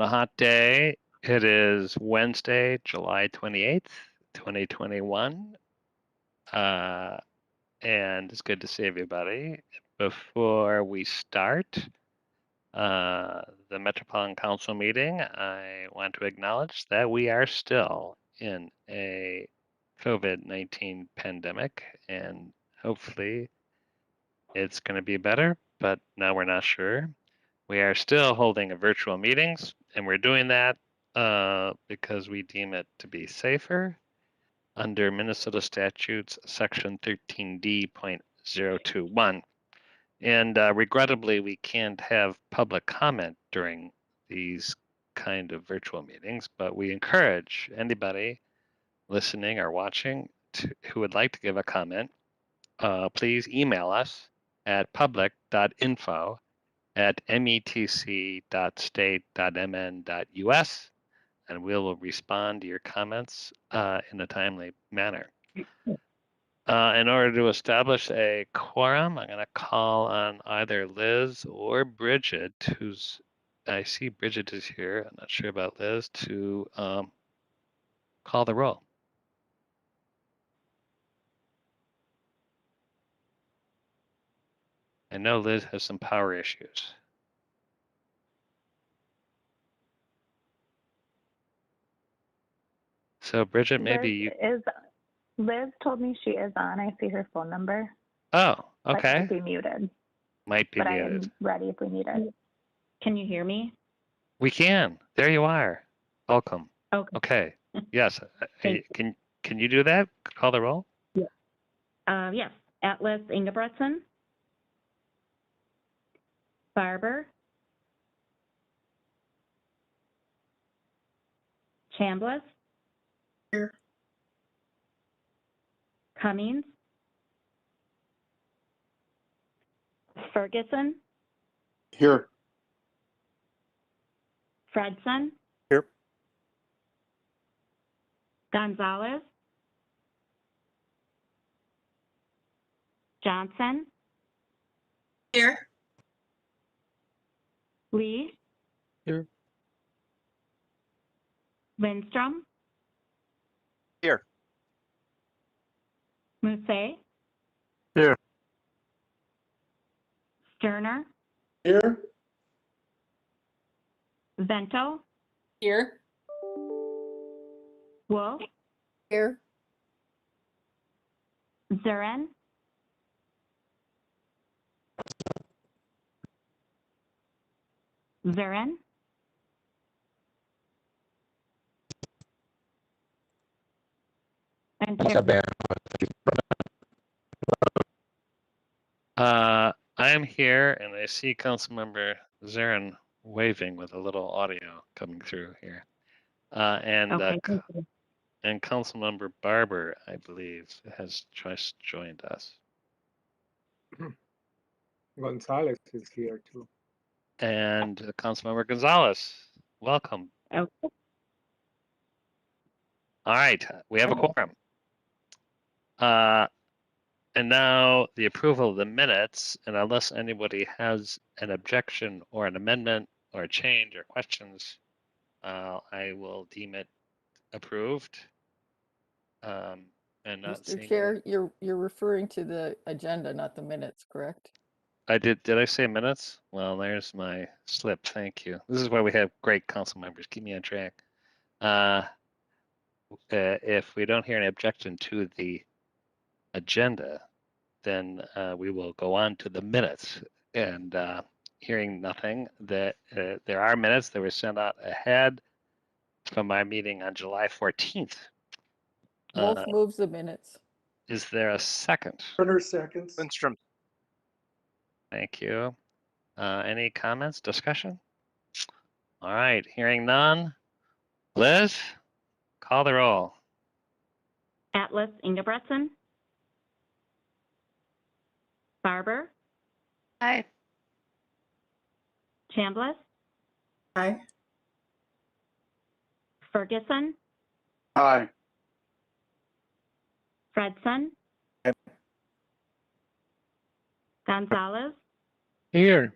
a hot day. It is Wednesday, July 28th, 2021. And it's good to see everybody. Before we start the Metropolitan Council meeting, I want to acknowledge that we are still in a COVID-19 pandemic, and hopefully it's going to be better, but now we're not sure. We are still holding virtual meetings, and we're doing that because we deem it to be safer under Minnesota statutes section 13D.021. And regrettably, we can't have public comment during these kind of virtual meetings, but we encourage anybody listening or watching who would like to give a comment, please email us at public.info@metc.state.mn.us, and we will respond to your comments in a timely manner. In order to establish a quorum, I'm going to call on either Liz or Bridget, I see Bridget is here, I'm not sure about Liz, to call the roll. I know Liz has some power issues. So Bridget, maybe you... Liz told me she is on. I see her phone number. Oh, okay. But might be muted. Might be muted. I am ready if we need it. Can you hear me? We can. There you are. Welcome. Okay. Yes. Can you do that? Call the roll? Yes. Yes. Atlas Ingebretson. Barber. Chambliss. Here. Cummings. Ferguson. Here. Fredson. Here. Gonzalez. Johnson. Here. Lee. Here. Lindstrom. Here. Mousse. Here. Sterner. Here. Vento. Here. Wolf. Here. Zurin. Zurin. And I am here, and I see Councilmember Zarin waving with a little audio coming through here. And Councilmember Barber, I believe, has just joined us. Gonzalez is here too. And Councilmember Gonzalez, welcome. Okay. All right, we have a quorum. And now the approval of the minutes, and unless anybody has an objection or an amendment or a change or questions, I will deem it approved. And not Mr. Chair, you're referring to the agenda, not the minutes, correct? I did I say minutes? Well, there's my slip. Thank you. This is why we have great council members. Keep me on track. If we don't hear any objection to the agenda, then we will go on to the minutes. And hearing nothing, that there are minutes that were sent out ahead from our meeting on July 14th. Wolf moves the minutes. Is there a second? Turner seconds. Lindstrom. Thank you. Any comments, discussion? All right, hearing none. Liz, call the roll. Atlas Ingebretson. Barber. Aye. Chambliss. Aye. Ferguson. Aye. Fredson. Aye. Gonzalez. Here.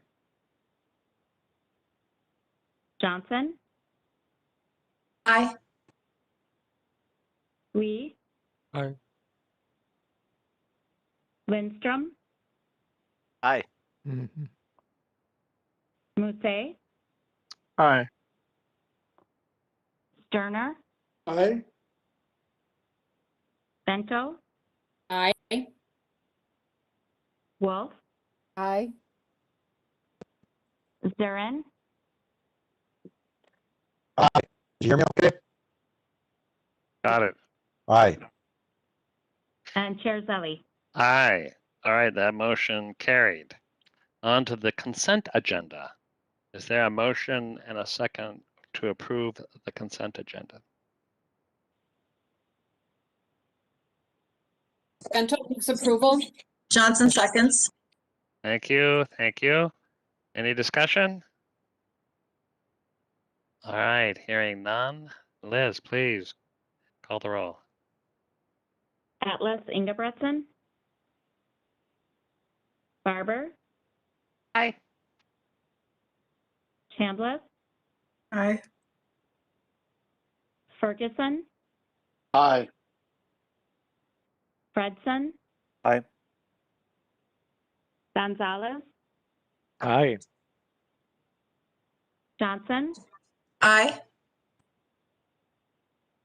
Johnson. Aye. Lee, Aye. Lindstrom, Aye. Musse, Aye. Sterner, Aye. Bento, Aye. Wolf, Aye. Zurin, Aye. Do you hear me okay? Got it. Aye. and Chair Zelli. Aye. All right, that motion carried. On to the consent agenda. Is there a motion and a second to approve the consent agenda? Bento moves approval. Johnson seconds. Thank you. Thank you. Any discussion? All right, hearing none. Liz, please call the roll. Atlas Ingebretson, Barber, Aye. Chambliss, Aye. Ferguson, Aye. Fredson, Aye. Gonzalez, Aye. Johnson, Aye.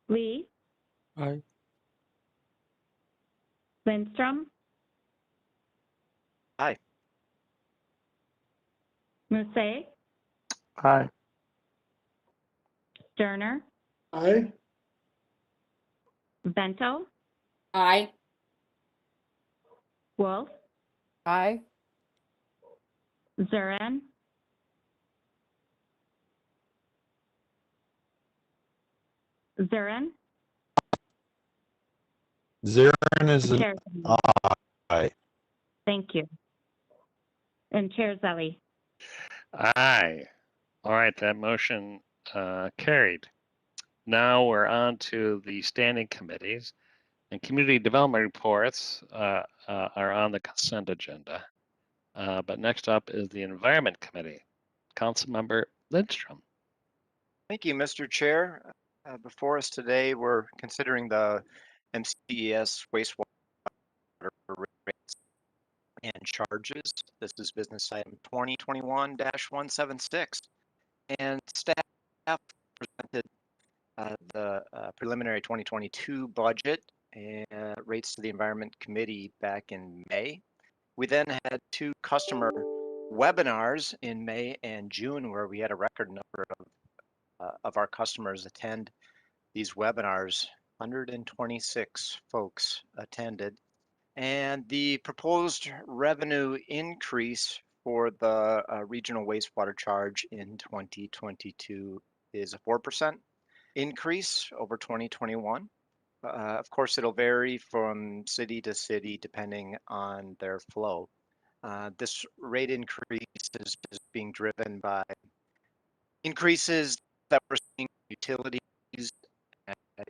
Lee, Aye. Lindstrom, Aye. Musse, Aye. Sterner, Aye. Bento, Aye. Wolf, Aye. Zurin, Zurin, Zarin is an Chair Zelli. aye. Thank you. And Chair Zelli. Aye. All right, that motion carried. Now we're on to the standing committees, and community development reports are on the consent agenda. But next up is the Environment Committee. Councilmember Lindstrom. Thank you, Mr. Chair. Before us today, we're considering the MCES wastewater rates and charges. This is business item 2021-176. And staff presented the preliminary 2022 budget and rates to the Environment Committee back in May. We then had 2 customer webinars in May and June where we had a record number of our customers attend these webinars. 126 folks attended. And the proposed revenue increase for the regional wastewater charge in 2022 is a 4% increase over 2021. Of course, it'll vary from city to city depending on their flow. This rate increase is being driven by increases that we're seeing in utilities,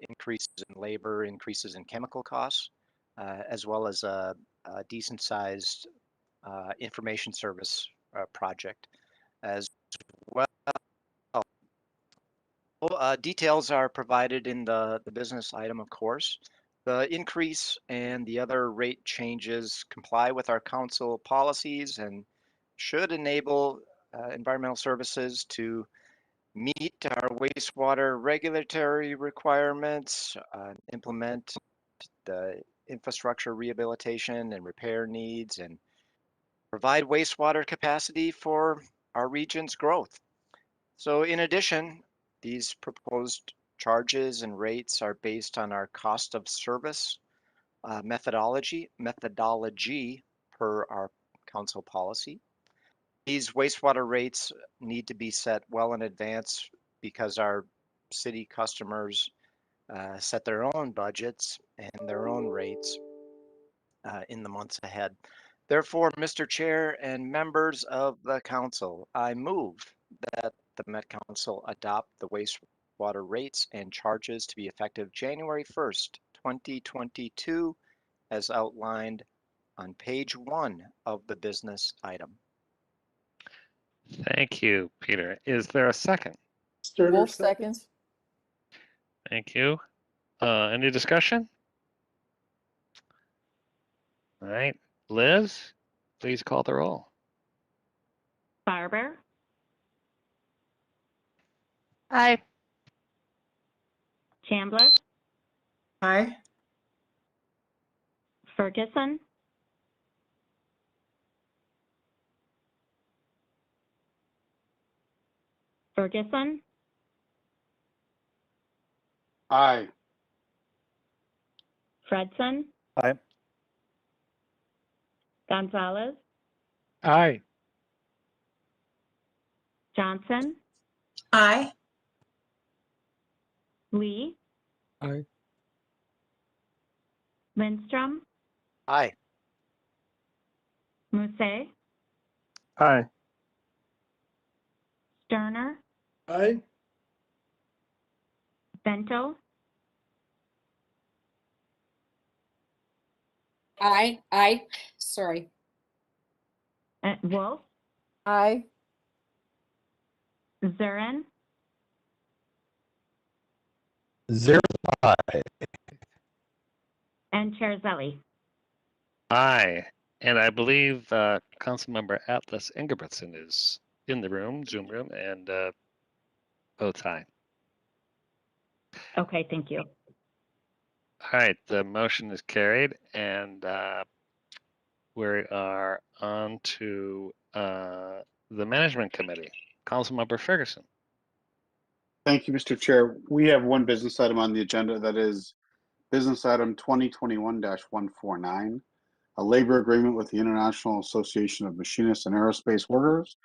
increases in labor, increases in chemical costs, as well as a decent sized information service project as well. Details are provided in the business item, of course. The increase and the other rate changes comply with our council policies and should enable environmental services to meet our wastewater regulatory requirements, implement the infrastructure rehabilitation and repair needs, and provide wastewater capacity for our region's growth. So in addition, these proposed charges and rates are based on our cost of service methodology per our council policy. These wastewater rates need to be set well in advance because our city customers set their own budgets and their own rates in the months ahead. Therefore, Mr. Chair and members of the council, I move that the Met Council adopt the wastewater rates and charges to be effective January 1st, 2022, as outlined on page 1 of the business item. Thank you, Peter. Is there a second? Sterner Wolf seconds. seconds. Thank you. Any discussion? All right, Liz, please call the roll. Barber, Aye. Chambliss, Aye. Ferguson, Ferguson, Aye. Fredson, Aye. Gonzalez, Aye. Johnson, Aye. Lee, Aye. Lindstrom, Aye. Musse, Aye. Sterner, Aye. Bento, Aye. Aye. Sorry. Wolf, Aye. Zurin, Zero. Aye. and Chair Zelli. Aye, and I believe Councilmember Atlas Ingebrigtsen is in the room, Zoom room, and votes aye. Okay, thank you. All right, the motion is carried, and we are on to the Management Committee. Councilmember Ferguson. Thank you, Mr. Chair. We have one business item on the agenda that is business item 2021-149, a labor agreement with the International Association of Machinists and Aerospace Workers,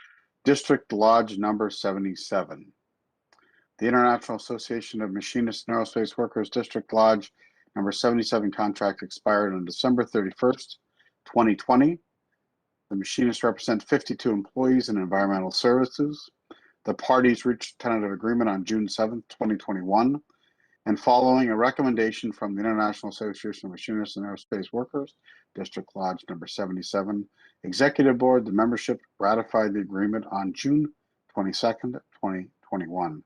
District Lodge number 77. The International Association of Machinists and Aerospace Workers, District Lodge number 77 contract expired on December 31st, 2020. The machinists represent 52 employees in environmental services. The parties reached a tentative agreement on June 7th, 2021, and following a recommendation from the International Association of Machinists and Aerospace Workers, District Lodge number 77, Executive Board, the membership ratified the agreement on June 22nd, 2021.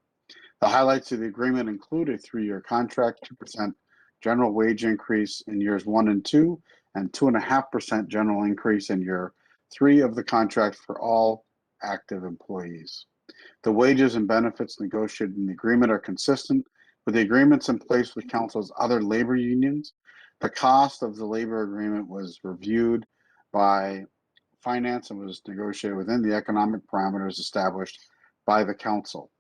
The highlights of the agreement include a 3-year contract, 2% general wage increase in years 1 and 2, and 2.5% general increase in year 3 of the contract for all active employees. The wages and benefits negotiated in the agreement are consistent with the agreements in place with Council's other labor unions. The cost of the labor agreement was reviewed by Finance and was negotiated within the economic parameters established by the Council.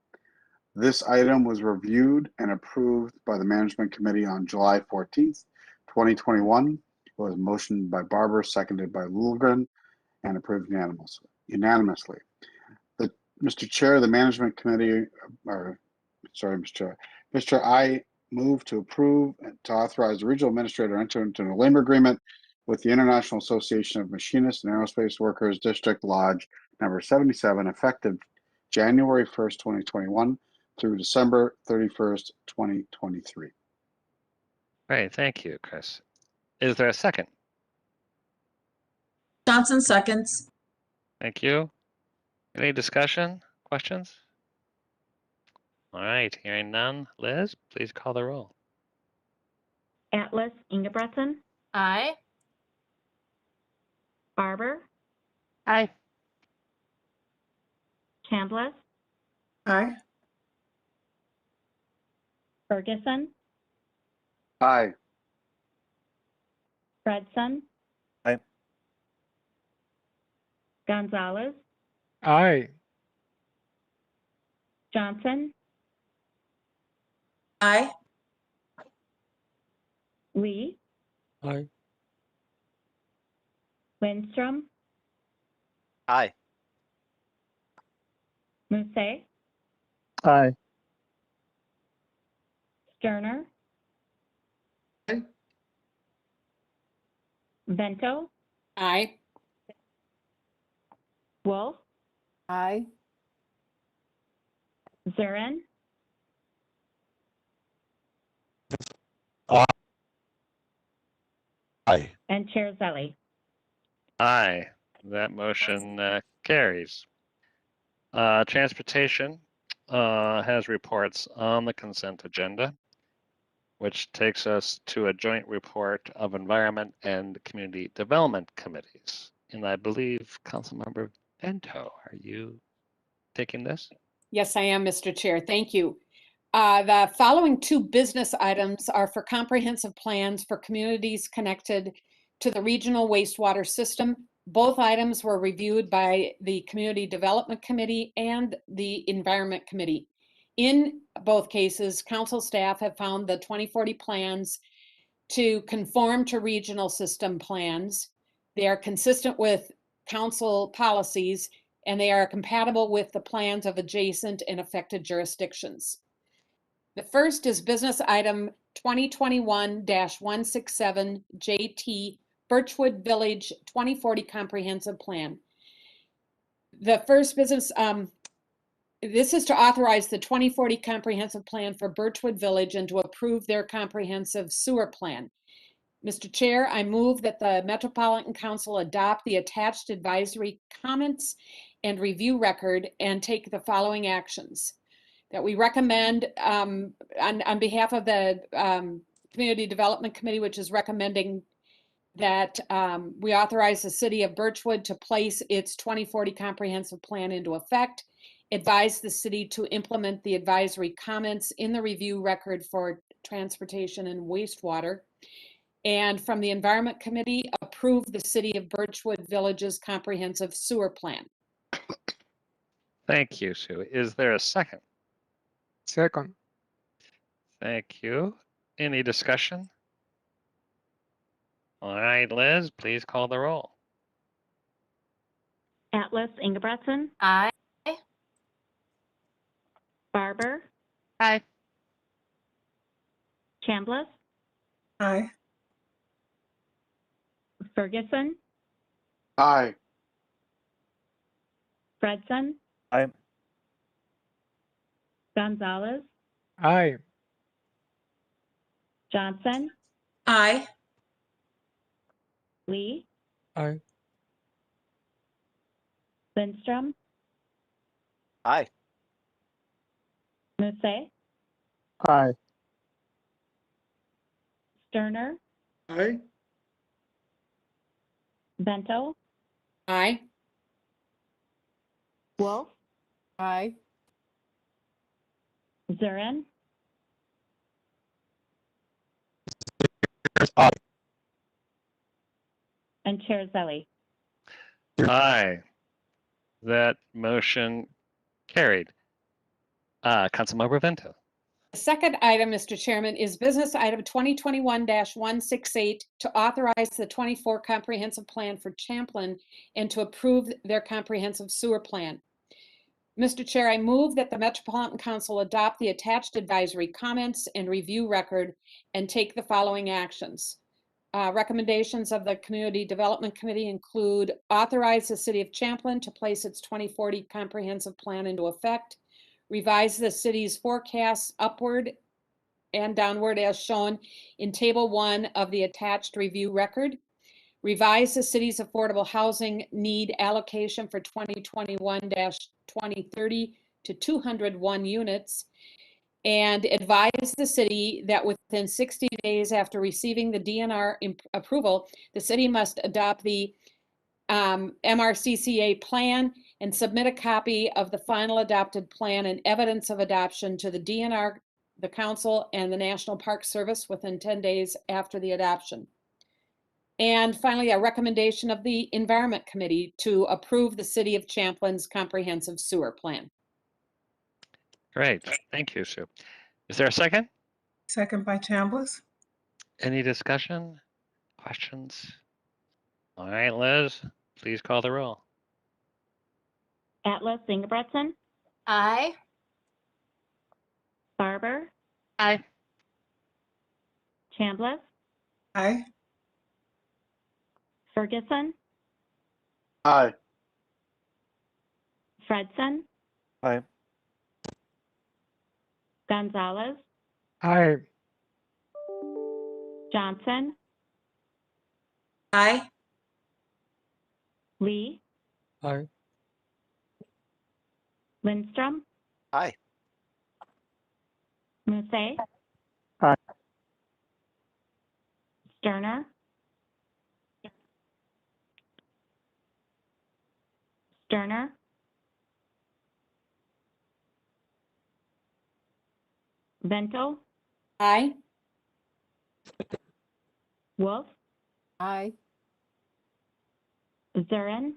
This item was reviewed and approved by the Management Committee on July 14th, 2021. It was motioned by Barber, seconded by Lulgren, and approved unanimously. Mr. Chair, the Management Committee, Mr. I move to approve and to authorize the Regional Administrator to enter into a labor agreement with the International Association of Machinists and Aerospace Workers, District Lodge number 77, effective January 1st, 2021 through December 31st, 2023. Great, thank you, Chris. Is there a second? Johnson seconds. Thank you. Any discussion, questions? All right, hearing none. Liz, please call the roll. Atlas Ingebrigtsen, Aye. Barber, Aye. Chambliss, Aye. Ferguson, Aye. Fredson. Aye. Gonzalez, Aye. Johnson, Aye. Lee, Aye. Lindstrom, Aye. Musse, Aye. Sterner, Aye. Bento, Aye. Wolf, Aye. Zurin, Aye. and Chair Zelli. Aye, that motion carries. Transportation has reports on the consent agenda. which takes us to a joint report of Environment and Community Development Committees. And I believe Councilmember Bento, are you taking this? Yes, I am, Mr. Chair. Thank you. The following two business items are for comprehensive plans for communities connected to the regional wastewater system. Both items were reviewed by the Community Development Committee and the Environment Committee. In both cases, council staff have found the 2040 plans to conform to regional system plans. They are consistent with council policies, and they are compatible with the plans of adjacent and affected jurisdictions. The first is business item 2021-167 JT Birchwood Village 2040 Comprehensive Plan. The first business, this is to authorize the 2040 Comprehensive Plan for Birchwood Village and to approve their comprehensive sewer plan. Mr. Chair, I move that the Metropolitan Council adopt the attached advisory comments and review record and take the following actions. That we recommend on behalf of the Community Development Committee, which is recommending that we authorize the city of Birchwood to place its 2040 comprehensive plan into effect, advise the city to implement the advisory comments in the review record for transportation and wastewater, and from the Environment Committee, approve the city of Birchwood Village's comprehensive sewer plan. Thank you, Sue. Is there a second? Second. Thank you. Any discussion? All right, Liz, please call the roll. Atlas Ingebretson, Aye. Barber, Aye. Chambliss, Aye. Ferguson, Aye. Fredson, Aye. Gonzalez, Aye. Johnson, Aye. Lee, Aye. Lindstrom, Aye. Musset, Aye. Sterner, Aye. Bento, Aye. Wolf, Aye. Zurin, Aye. and Chair Zelli. Aye. That motion carried. Councilmember Vento. The second item, Mr. Chairman, is business item 2021-168 to authorize the 24 comprehensive plan for Champlin and to approve their comprehensive sewer plan. Mr. Chair, I move that the Metropolitan Council adopt the attached advisory comments and review record and take the following actions. Recommendations of the Community Development Committee include authorize the City of Champlin to place its 2040 comprehensive plan into effect, revise the city's forecasts upward and downward as shown in Table 1 of the attached review record, revise the city's affordable housing need allocation for 2021-2030 to 201 units, and advise the city that within 60 days after receiving the DNR approval, the city must adopt the MRCCA plan and submit a copy of the final adopted plan and evidence of adoption to the DNR, the council, and the National Park Service within 10 days after the adoption. And finally, a recommendation of the Environment Committee to approve the City of Champlin's comprehensive sewer plan. Great. Thank you, Sue. Is there a second? Second by Chambliss. Any discussion? Questions? All right, Liz, please call the roll. Atlas Ingebretson, Aye. Barber, Aye. Chambliss, Aye. Ferguson, Aye. Fredson, Aye. Gonzalez, Aye. Johnson, Aye. Lee, Aye. Lindstrom, Aye. Musset, Aye. Sterner, Sterner, Vento, Aye. Wolf, Aye. Zurin,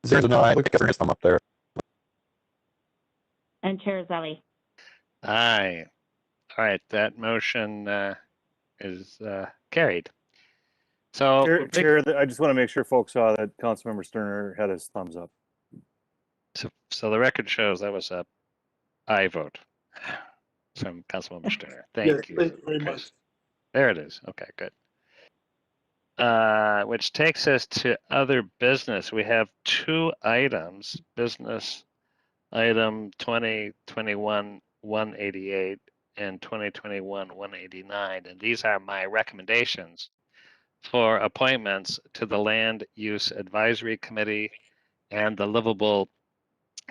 There's no, I look at his thumb up there. and Chair Zelli. Aye. All right, that motion is carried. So, Chair, I just want to make sure folks saw that Councilmember Sterner had his thumbs up. so the record shows that was a aye vote from Councilmember Sterner. Thank you, Thank you very Chris. much. There it is. Okay, good. Which takes us to other business. We have two items, business item 2021-188 and 2021-189. And these are my recommendations for appointments to the Land Use Advisory Committee and the Livable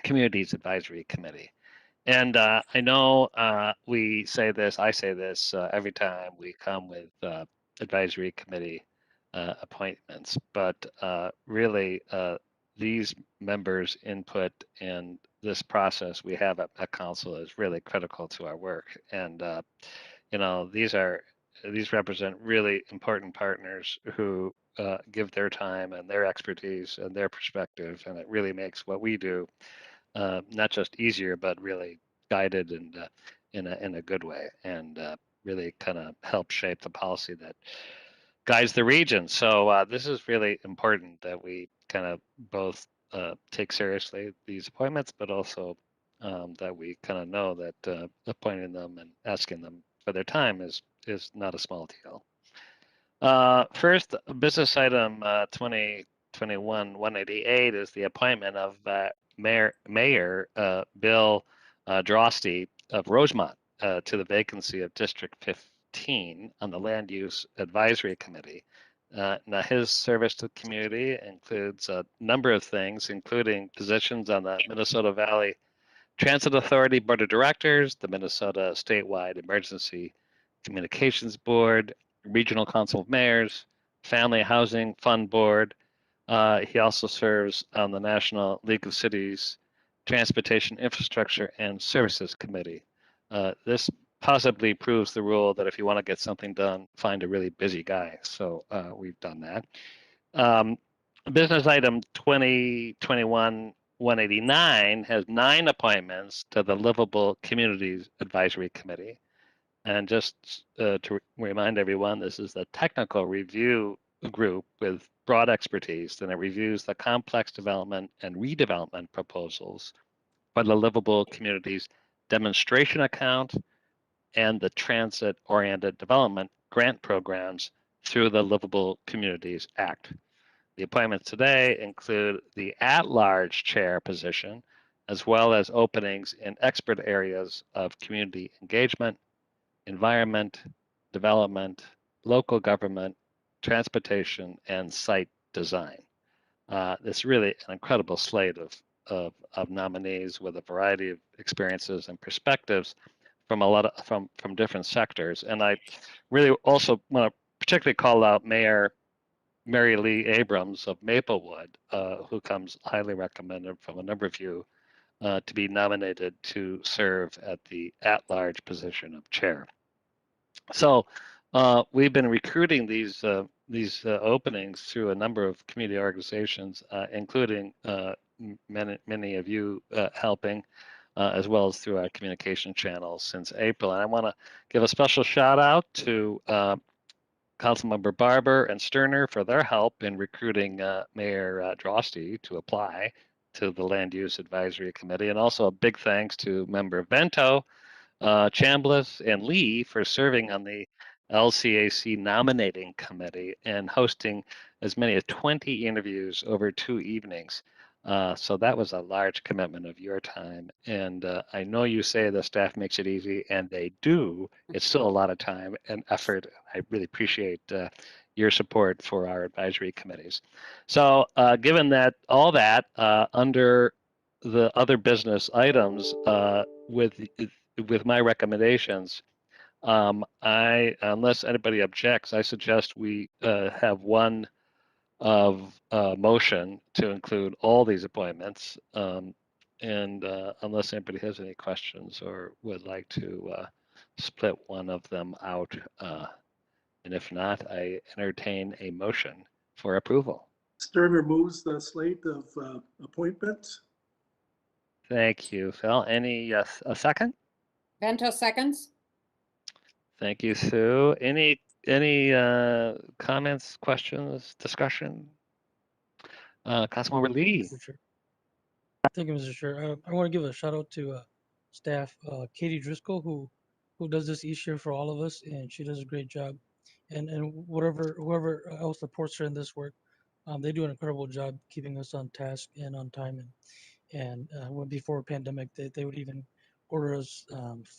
Communities Advisory Committee. And I know we say this, I say this every time we come with advisory committee appointments, but really these members' input in this process we have at council is really critical to our work. And you know, these represent really important partners who give their time and their expertise and their perspective, and it really makes what we do not just easier, but really guided and in a good way, and really kind of help shape the policy that guides the region. So this is really important that we kind of both take seriously these appointments, but also that we kind of know that appointing them and asking them for their time is not a small deal. First, business item 2021-188 is the appointment of Mayor Bill Drosty of Rosemont to the vacancy of District 15 on the Land Use Advisory Committee. Now, his service to the community includes a number of things, including positions on the Minnesota Valley Transit Authority Board of Directors, the Minnesota Statewide Emergency Communications Board, Regional Council of Mayors, Family Housing Fund Board. He also serves on the National League of Cities Transportation Infrastructure and Services Committee. This possibly proves the rule that if you want to get something done, find a really busy guy. So we've done that. Business item 2021-189 has 9 appointments to the Livable Communities Advisory Committee. And just to remind everyone, this is the technical review group with broad expertise, and it reviews the complex development and redevelopment proposals for the Livable Communities Demonstration Account and the Transit-Oriented Development Grant Programs through the Livable Communities Act. The appointments today include the at-large chair position, as well as openings in expert areas of community engagement, environment, development, local government, transportation, and site design. It's really an incredible slate of nominees with a variety of experiences and perspectives from from different sectors. And I really also want to particularly call out Mayor Mary Lee Abrams of Maplewood, who comes highly recommended from a number of you to be nominated to serve at the at-large position of chair. So we've been recruiting these openings through a number of community organizations, including many of you helping, as well as through our communication channels since April. And I want to give a special shout out to Councilmember Barber and Sterner for their help in recruiting Mayor Drosty to apply to the Land Use Advisory Committee. And also a big thanks to Member Vento, Chambliss, and Lee for serving on the LCAC nominating committee and hosting as many as 20 interviews over 2 evenings. So that was a large commitment of your time. And I know you say the staff makes it easy, and they do. It's still a lot of time and effort. I really appreciate your support for our advisory committees. So given that all that under the other business items with with my recommendations, unless anybody objects, I suggest we have one of motion to include all these appointments. And unless anybody has any questions or would like to split one of them out, and if not, I entertain a motion for approval. Sterner moves the slate of appointments. Thank you, Phil. Any a second? Vento seconds. Thank you, Sue. Any comments, questions, discussion? Councilmember Lee. Mr. Chair. Thank you, Mr. Chair. I want to give a shout out to staff, Katie Driscoll, who does this each year for all of us, and she does a great job. And whoever else supports her in this work, they do an incredible job keeping us on task and on time. And when before pandemic, they would even order us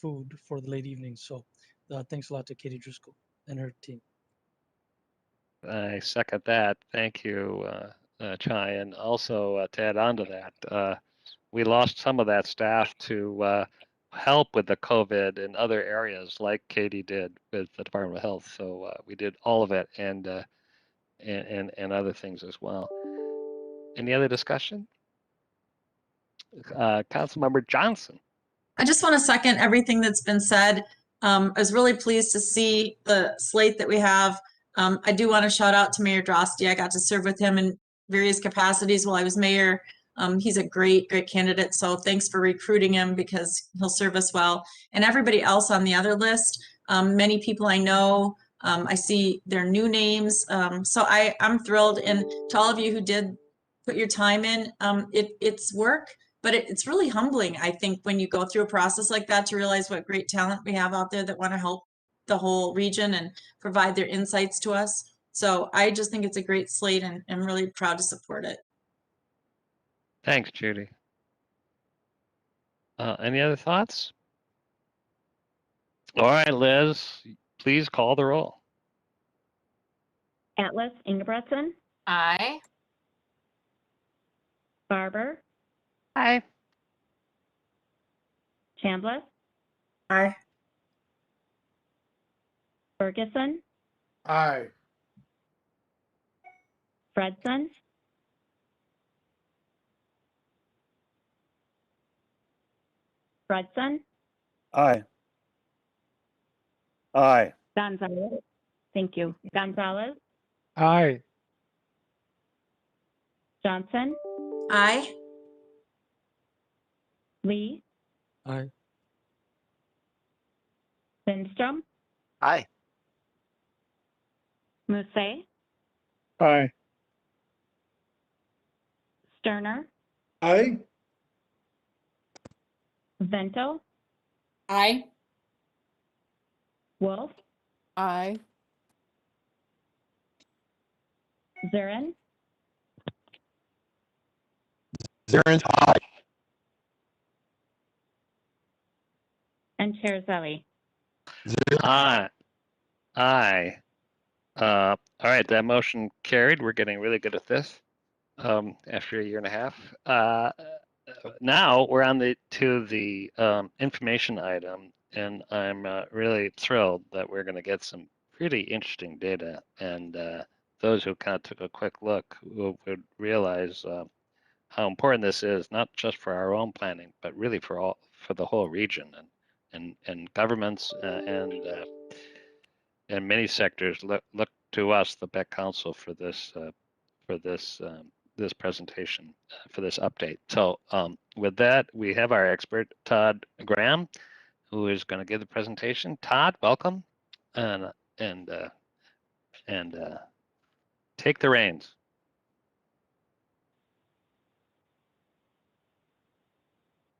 food for the late evenings. So thanks a lot to Katie Driscoll and her team. I second that. Thank you, Chai. And also to add on to that, we lost some of that staff to help with the COVID in other areas like Katie did with the Department of Health. So we did all of it and other things as well. Any other discussion? Councilmember Johnson. I just want to second everything that's been said. I was really pleased to see the slate that we have. I do want to shout out to Mayor Drosty. I got to serve with him in various capacities while I was mayor. He's a great candidate. So thanks for recruiting him because he'll serve us well. And everybody else on the other list, many people I know, I see their new names. So I'm thrilled. And to all of you who did put your time in, it's work. But it's really humbling, I think, when you go through a process like that to realize what great talent we have out there that want to help the whole region and provide their insights to us. So I just think it's a great slate and I'm really proud to support it. Thanks, Judy. Any other thoughts? All right, Liz, please call the roll. Atlas Ingebretson, Aye. Barber, Aye. Chambliss, Aye. Ferguson, Aye. Fredson, Aye. Aye. Gonzalez. Thank you. Gonzalez, Aye. Johnson, Aye. Lee, Aye. Lindstrom, Aye. Musse, Aye. Sterner, Aye. Vento, Aye. Wolf, Aye. Zurin, Zaren's aye. and Chair Zelli. Aye. Aye. All right, that motion carried. We're getting really good at this after a year and a half. Now we're on to the information item, and I'm really thrilled that we're going to get some pretty interesting data. And those who kind of took a quick look would realize how important this is, not just for our own planning, but really for the whole region and governments and many sectors look to us, the Beck Council, for this this presentation, for this update. So with that, we have our expert Todd Graham, who is going to give the presentation. Todd, welcome, and take the reins.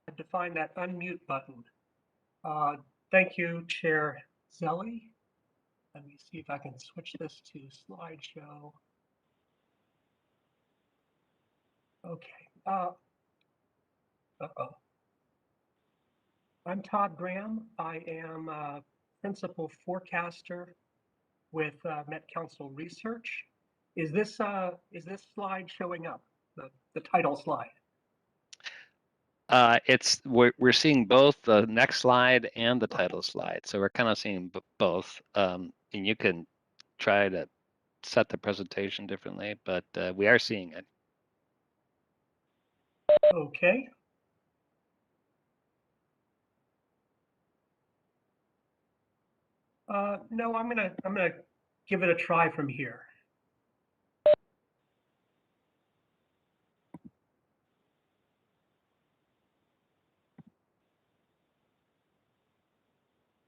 And to find that unmute button. Thank you, Chair Zelli. Let me see if I can switch this to slideshow. Okay. I'm Todd Graham. I am a principal forecaster with Met Council Research. Is this slide showing up? The title slide? We're seeing both the next slide and the title slide, so we're kind of seeing both. And you can try to set the presentation differently, but we are seeing it. Okay. No, I'm gonna give it a try from here.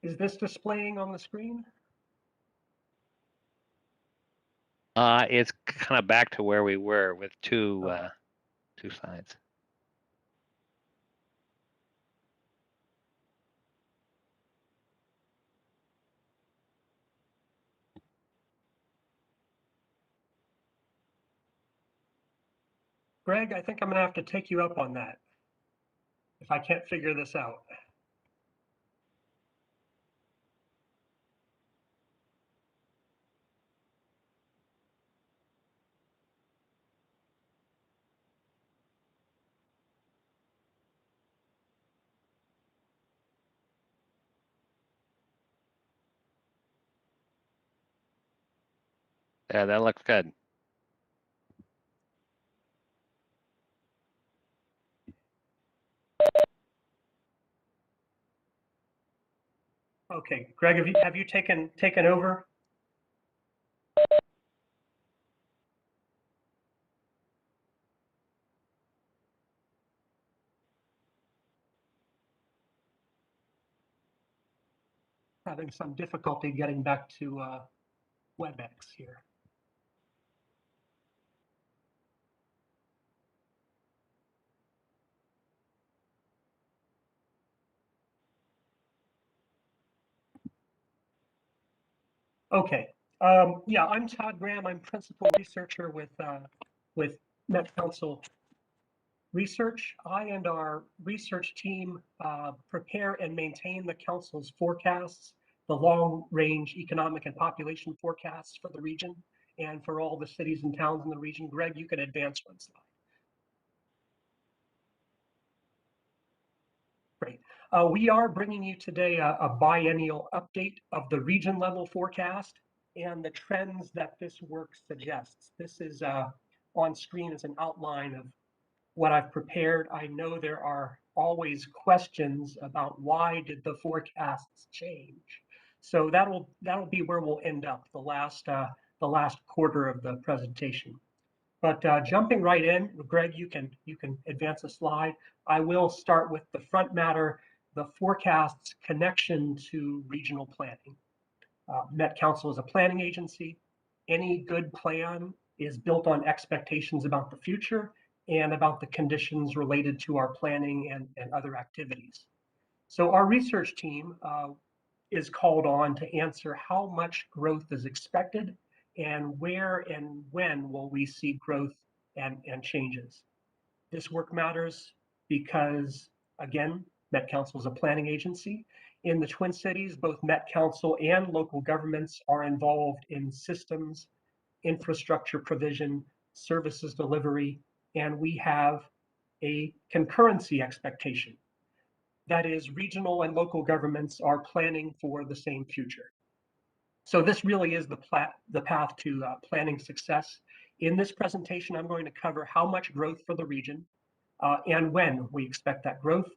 Is this displaying on the screen? It's kind of back to where we were with two slides. Greg, I think I'm gonna have to take you up on that if I can't figure this out. Yeah, that looks good. Okay, Greg, have you taken over? Having some difficulty getting back to WebEx here. Okay. Yeah, I'm Todd Graham. I'm principal researcher with Met Council Research. I and our research team prepare and maintain the council's forecasts, the long-range economic and population forecasts for the region and for all the cities and towns in the region. Greg, you can advance one slide. Great. We are bringing you today a biennial update of the region level forecast and the trends that this work suggests. This is on screen as an outline of what I've prepared. I know there are always questions about why did the forecasts change. So that'll be where we'll end up the last quarter of the presentation. But jumping right in, Greg, you can advance a slide. I will start with the front matter, the forecast's connection to regional planning. Met Council is a planning agency. Any good plan is built on expectations about the future and about the conditions related to our planning and other activities. So our research team is called on to answer how much growth is expected and where and when will we see growth and changes. This work matters because, again, Met Council is a planning agency. In the Twin Cities, both Met Council and local governments are involved in systems, infrastructure provision, services delivery, and we have a concurrency expectation. That is, regional and local governments are planning for the same future. So this really is the path to planning success. In this presentation, I'm going to cover how much growth for the region and when we expect that growth.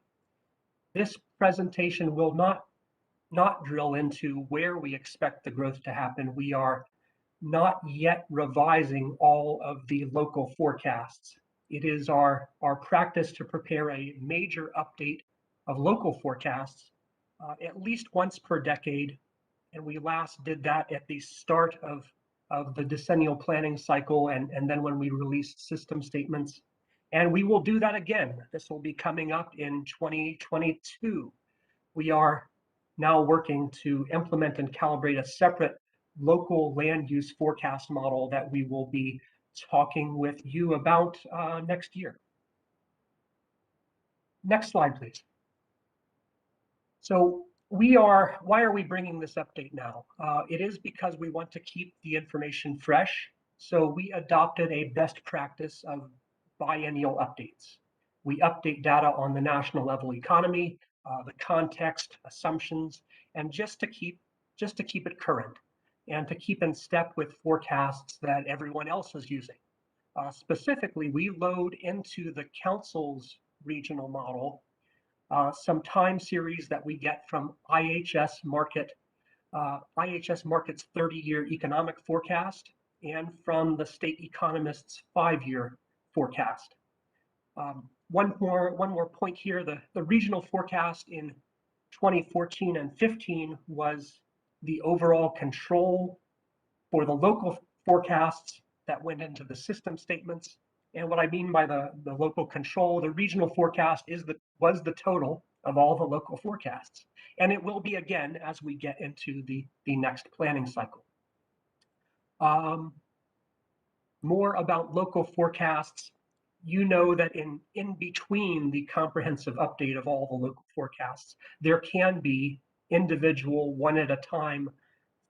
This presentation will not drill into where we expect the growth to happen. We are not yet revising all of the local forecasts. It is our practice to prepare a major update of local forecasts at least once per decade. And we last did that at the start of the decennial planning cycle and then when we released system statements. And we will do that again. This will be coming up in 2022. We are now working to implement and calibrate a separate local land use forecast model that we will be talking with you about next year. Next slide, please. So why are we bringing this update now? It is because we want to keep the information fresh. So we adopted a best practice of biennial updates. We update data on the national level economy, the context, assumptions, and just to keep it current and to keep in step with forecasts that everyone else is using. Specifically, we load into the council's regional model some time series that we get from IHS Markit's 30-year economic forecast and from the state economist's 5-year forecast. One more point here, the regional forecast in 2014 and 15 was the overall control for the local forecasts that went into the system statements. And what I mean by the local control, the regional forecast was the total of all the local forecasts. And it will be again as we get into the next planning cycle. More about local forecasts. You know that in between the comprehensive update of all the local forecasts, there can be individual one at a time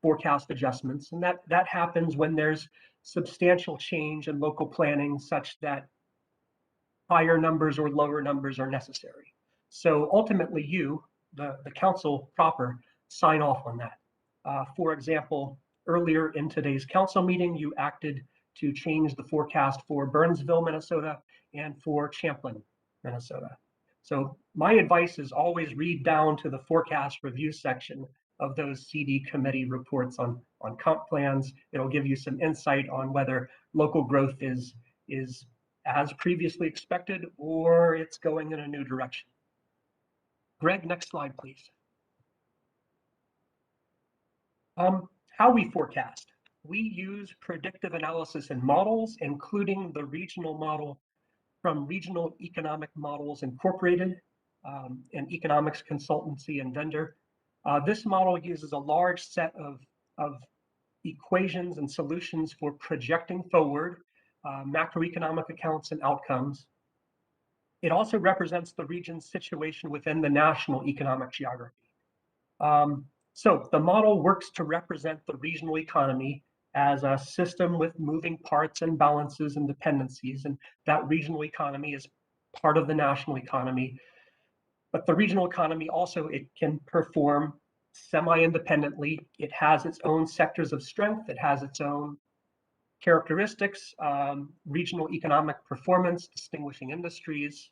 forecast adjustments. And that happens when there's substantial change in local planning such that higher numbers or lower numbers are necessary. So ultimately you, the council proper, sign off on that. For example, earlier in today's council meeting, you acted to change the forecast for Burnsville, Minnesota, and for Champlin, Minnesota. So my advice is always read down to the forecast review section of those CD committee reports on comp plans. It'll give you some insight on whether local growth is as previously expected or it's going in a new direction. Greg, next slide, please. How we forecast. We use predictive analysis and models, including the regional model from Regional Economic Models Incorporated, an economics consultancy and vendor. This model uses a large set of equations and solutions for projecting forward macroeconomic accounts and outcomes. It also represents the region's situation within the national economic geography. So the model works to represent the regional economy as a system with moving parts and balances and dependencies, and that regional economy is part of the national economy. But the regional economy also, it can perform semi-independently. It has its own sectors of strength. It has its own characteristics, regional economic performance, distinguishing industries,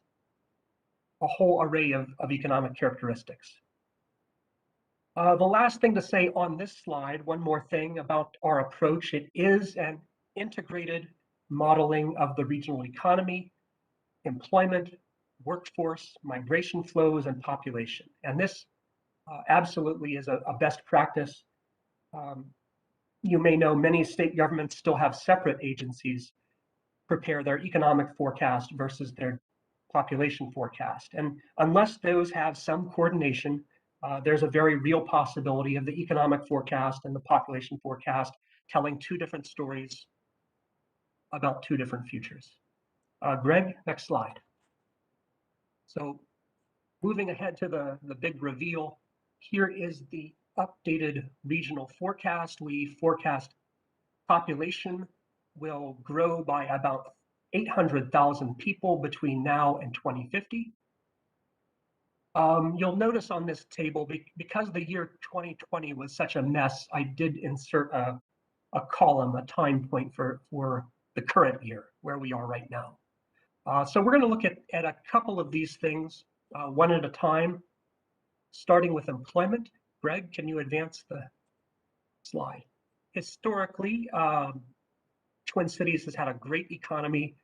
a whole array of economic characteristics. The last thing to say on this slide, one more thing about our approach. It is an integrated modeling of the regional economy, employment, workforce, migration flows, and population. And this absolutely is a best practice. You may know many state governments still have separate agencies prepare their economic forecast versus their population forecast. And unless those have some coordination, there's a very real possibility of the economic forecast and the population forecast telling two different stories about two different futures. Greg, next slide. So moving ahead to the big reveal, here is the updated regional forecast. We forecast population will grow by about 800,000 people between now and 2050. You'll notice on this table, because the year 2020 was such a mess, I did insert a column, a time point for the current year, where we are right now. So we're going to look at a couple of these things one at a time, starting with employment. Greg, can you advance the slide? Historically, Twin Cities has had a great economy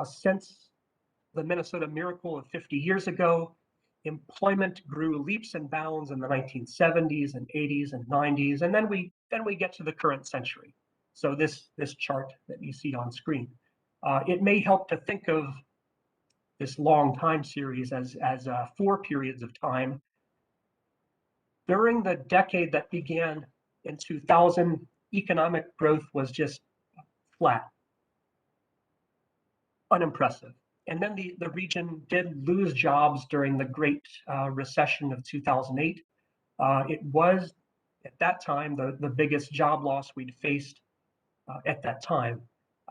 since the Minnesota Miracle of 50 years ago. Employment grew leaps and bounds in the 1970s and 80s and 90s, and then we get to the current century. So this chart that you see on screen, it may help to think of this long time series as 4 periods of time. During the decade that began in 2000, economic growth was just flat, unimpressive. And then the region did lose jobs during the Great Recession of 2008. It was, at that time, the biggest job loss we'd faced at that time.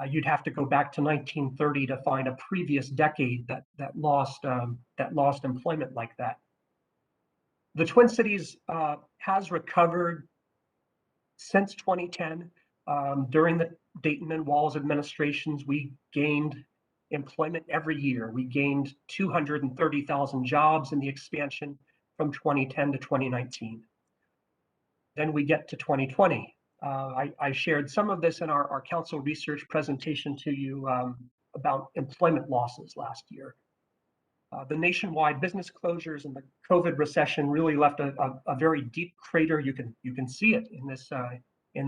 You'd have to go back to 1930 to find a previous decade that lost employment like that. The Twin Cities has recovered since 2010. During the Dayton and Walz administrations, we gained employment every year. We gained 230,000 jobs in the expansion from 2010 to 2019. Then we get to 2020. I shared some of this in our council research presentation to you about employment losses last year. The nationwide business closures and the COVID recession really left a very deep crater. You can see it in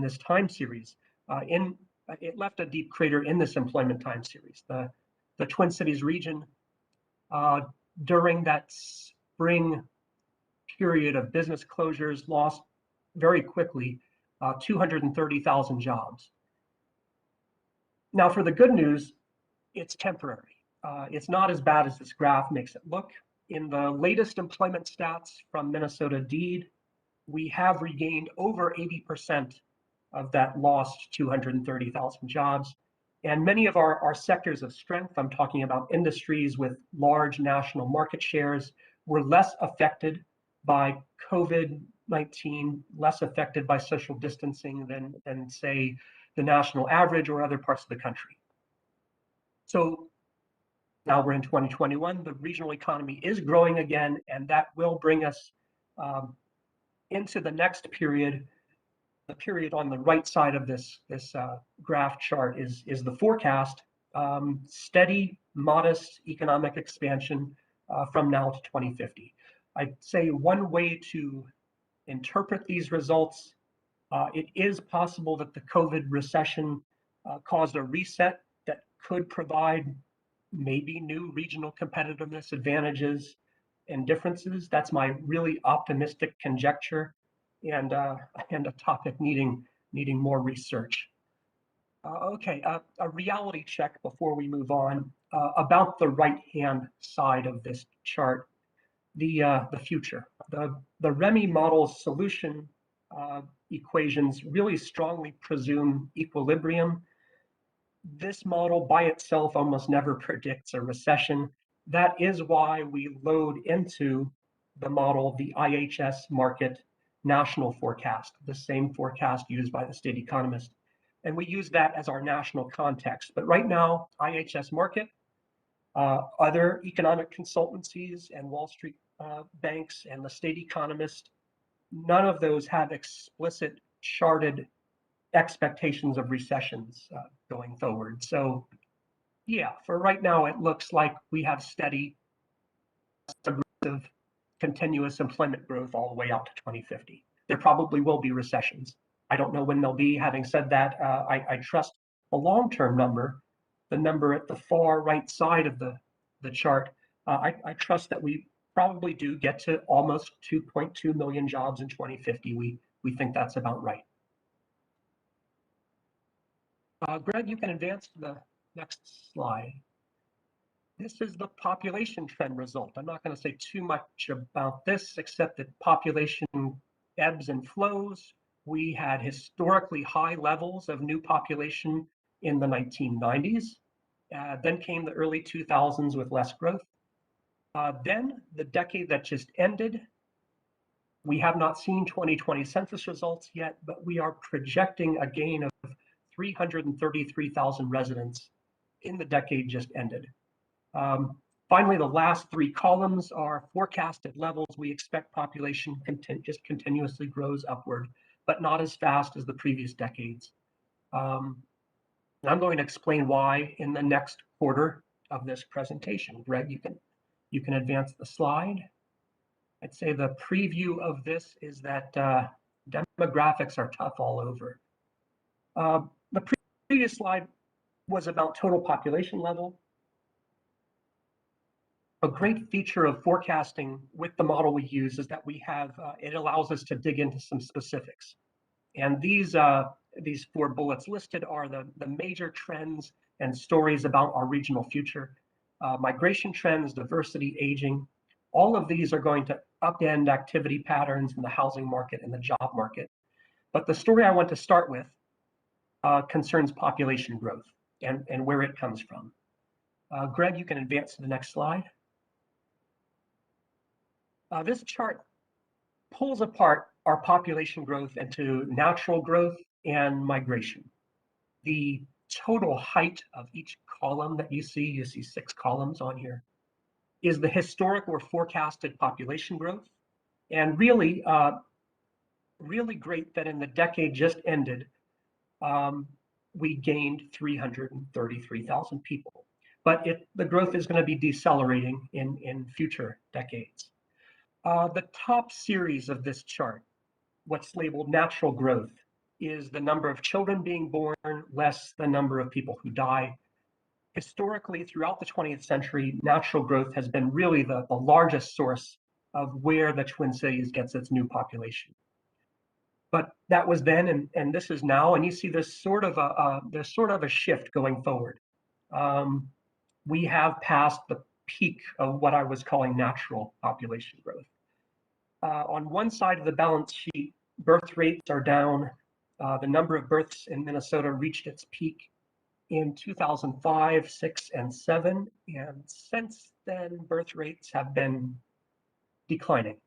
this time series. It left a deep crater in this employment time series. The Twin Cities region during that spring period of business closures lost very quickly 230,000 jobs. Now, for the good news, it's temporary. It's not as bad as this graph makes it look. In the latest employment stats from Minnesota Deed, we have regained over 80% of that lost 230,000 jobs. And many of our sectors of strength, I'm talking about industries with large national market shares, were less affected by COVID-19, less affected by social distancing than say the national average or other parts of the country. So now we're in 2021, the regional economy is growing again, and that will bring us into the next period. The period on the right side of this graph chart is the forecast, steady, modest economic expansion from now to 2050. I'd say one way to interpret these results, it is possible that the COVID recession caused a reset that could provide maybe new regional competitiveness advantages and differences. That's my really optimistic conjecture, and a topic needing more research. Okay, a reality check before we move on about the right-hand side of this chart, the future. The REMI model solution equations really strongly presume equilibrium. This model by itself almost never predicts a recession. That is why we load into the model the IHS market national forecast, the same forecast used by the state economist. And we use that as our national context. But right now, IHS market, other economic consultancies and Wall Street banks and the state economist, none of those have explicit charted expectations of recessions going forward. So yeah, for right now, it looks like we have steady, aggressive, continuous employment growth all the way out to 2050. There probably will be recessions. I don't know when they'll be. Having said that, I trust the long-term number, the number at the far right side of the chart. I trust that we probably do get to almost 2.2 million jobs in 2050. We think that's about right. Greg, you can advance to the next slide. This is the population trend result. I'm not going to say too much about this, except that population ebbs and flows. We had historically high levels of new population in the 1990s. Then came the early 2000s with less growth. Then the decade that just ended, we have not seen 2020 census results yet, but we are projecting a gain of 333,000 residents in the decade just ended. Finally, the last three columns are forecasted levels. We expect population just continuously grows upward, but not as fast as the previous decades. I'm going to explain why in the next quarter of this presentation. Greg, you can advance the slide. I'd say the preview of this is that demographics are tough all over. The previous slide was about total population level. A great feature of forecasting with the model we use is that we have, it allows us to dig into some specifics. And these four bullets listed are the major trends and stories about our regional future. Migration trends, diversity, aging, all of these are going to upend activity patterns in the housing market and the job market. But the story I want to start with concerns population growth. and where it comes from. Greg, you can advance to the next slide. This chart pulls apart our population growth into natural growth and migration. The total height of each column that you see 6 columns on here, is the historic or forecasted population growth. And really, really great that in the decade just ended, we gained 333,000 people. But the growth is going to be decelerating in future decades. The top series of this chart, what's labeled natural growth, is the number of children being born less the number of people who die. Historically, throughout the 20th century, natural growth has been really the largest source of where the Twin Cities gets its new population. But that was then, and this is now, and you see there's sort of a shift going forward. We have passed the peak of what I was calling natural population growth. On one side of the balance sheet, birth rates are down. The number of births in Minnesota reached its peak in 2005, 6, and 7, and since then, birth rates have been declining.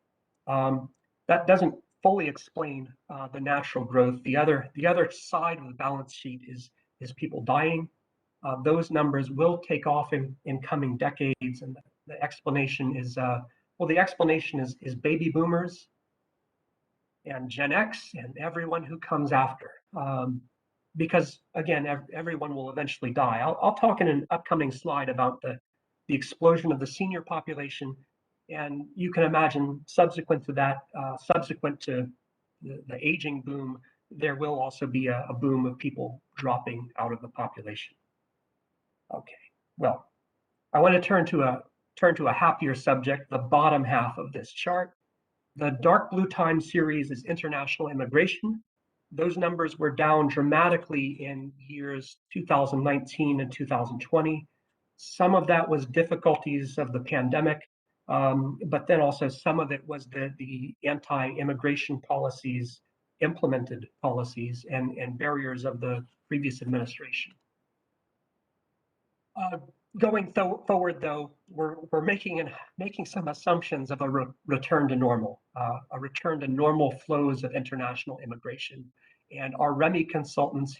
That doesn't fully explain the natural growth. The other side of the balance sheet is people dying. Those numbers will take off in coming decades, and the explanation is is baby boomers and Gen X and everyone who comes after. Because again, everyone will eventually die. I'll talk in an upcoming slide about the explosion of the senior population, and you can imagine subsequent to that, subsequent to the aging boom, there will also be a boom of people dropping out of the population. Okay, well, I want to turn to a happier subject, the bottom half of this chart. The dark blue time series is international immigration. Those numbers were down dramatically in years 2019 and 2020. Some of that was difficulties of the pandemic, but then also some of it was the anti-immigration policies, implemented policies, and barriers of the previous administration. Going forward, though, we're making some assumptions of a return to normal, a return to normal flows of international immigration. And our REMI consultants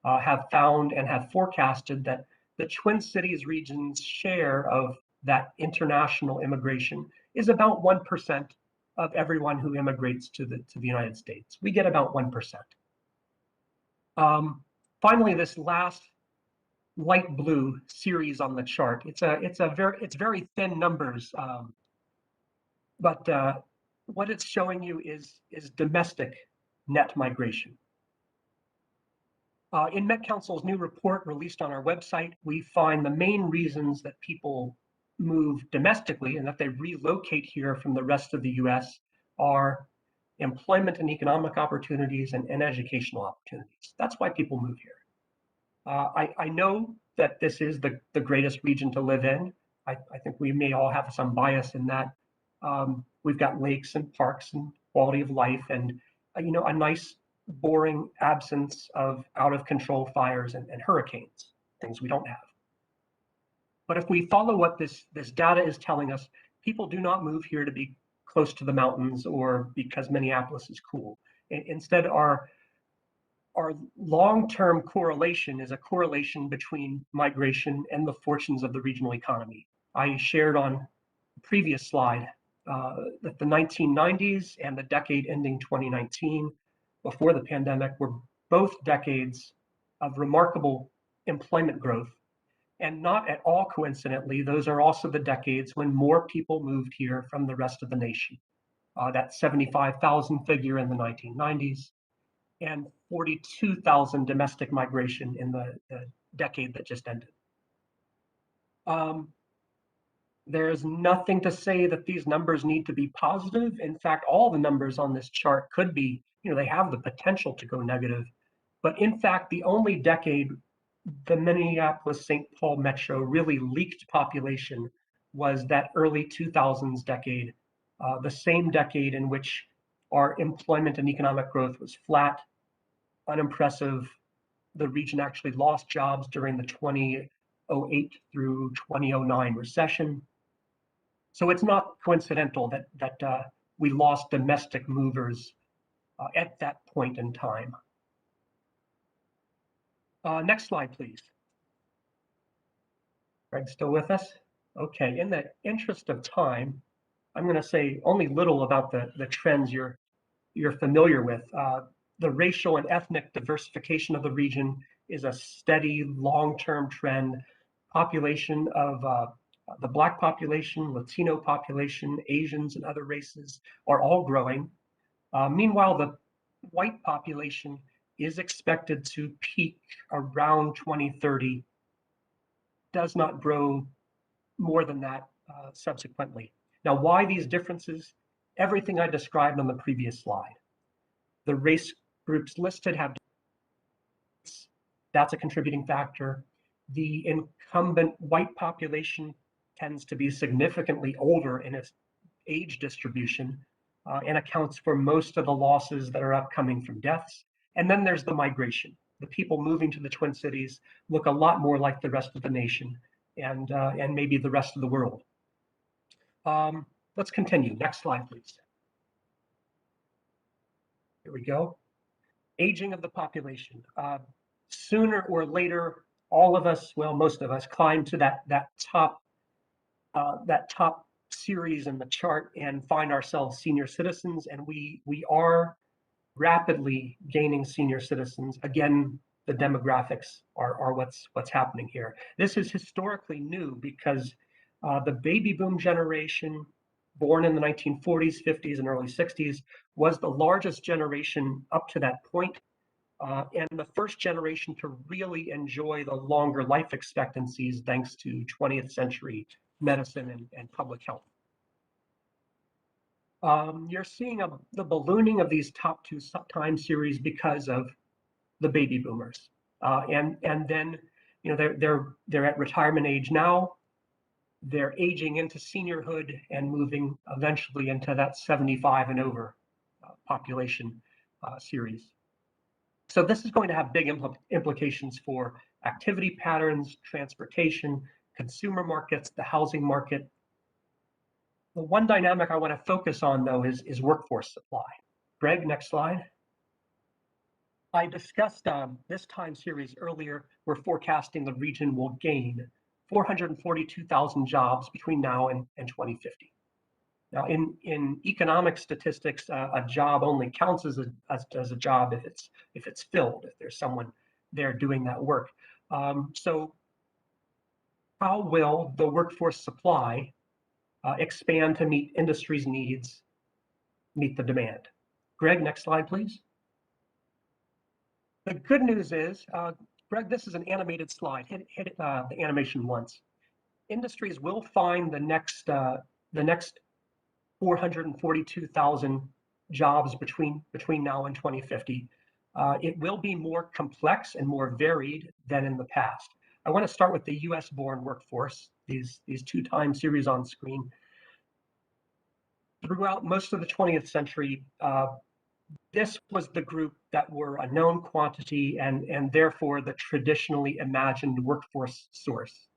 have found and have forecasted that the Twin Cities region's share of that international immigration is about 1% of everyone who immigrates to the United States. We get about 1%. Finally, this last light blue series on the chart. It's very thin numbers, but what it's showing you is domestic net migration. In Met Council's new report released on our website, we find the main reasons that people move domestically and that they relocate here from the rest of the U.S. are employment and economic opportunities and educational opportunities. That's why people move here. I know that this is the greatest region to live in. I think we may all have some bias in that. We've got lakes and parks and quality of life and a nice boring absence of out of control fires and hurricanes, things we don't have. But if we follow what this data is telling us, people do not move here to be close to the mountains or because Minneapolis is cool. Instead, our long-term correlation is a correlation between migration and the fortunes of the regional economy. I shared on the previous slide that the 1990s and the decade ending 2019, before the pandemic, were both decades of remarkable employment growth. And not at all coincidentally, those are also the decades when more people moved here from the rest of the nation. That 75,000 figure in the 1990s, and 42,000 domestic migration in the decade that just ended. There's nothing to say that these numbers need to be positive. In fact, all the numbers on this chart could be, they have the potential to go negative. But in fact, the only decade the Minneapolis-St. Paul metro really leaked population was that early 2000s decade, the same decade in which our employment and economic growth was flat, unimpressive, the region actually lost jobs during the 2008 through 2009 recession. So it's not coincidental that we lost domestic movers at that point in time. Next slide, please. Greg, still with us? Okay, in the interest of time, I'm going to say only little about the trends you're familiar with. The racial and ethnic diversification of the region is a steady long-term trend. Population of the Black population, Latino population, Asians and other races are all growing. Meanwhile, the white population is expected to peak around 2030, does not grow more than that subsequently. Now, why these differences? Everything I described on the previous slide. The race groups listed have, that's a contributing factor. The incumbent white population tends to be significantly older in its age distribution and accounts for most of the losses that are upcoming from deaths. And then there's the migration. The people moving to the Twin Cities look a lot more like the rest of the nation and maybe the rest of the world. Let's continue. Next slide, please. Here we go. Aging of the population. Sooner or later, all of us, well, most of us, climb to that top series in the chart and find ourselves senior citizens, and we are rapidly gaining senior citizens. Again, the demographics are what's happening here. This is historically new because the baby boom generation, born in the 1940s, 50s, and early 60s, was the largest generation up to that point, and the first generation to really enjoy the longer life expectancies thanks to 20th century medicine and public health. You're seeing the ballooning of these top two time series because of the baby boomers, and then they're at retirement age now. They're aging into seniorhood and moving eventually into that 75 and over population series. So this is going to have big implications for activity patterns, transportation, consumer markets, the housing market. The one dynamic I want to focus on, though, is workforce supply. Greg, next slide. I discussed this time series earlier. We're forecasting the region will gain 442,000 jobs between now and 2050. Now, in economic statistics, a job only counts as a job if it's filled, if there's someone there doing that work. So how will the workforce supply expand to meet industry's needs, meet the demand? Greg, next slide, please. The good news is, Greg, this is an animated slide. Hit the animation once. Industries will find the next 442,000 jobs between now and 2050. It will be more complex and more varied than in the past. I want to start with the US-born workforce, these two time series on screen. Throughout most of the 20th century, this was the group that were a known quantity and therefore the traditionally imagined workforce source.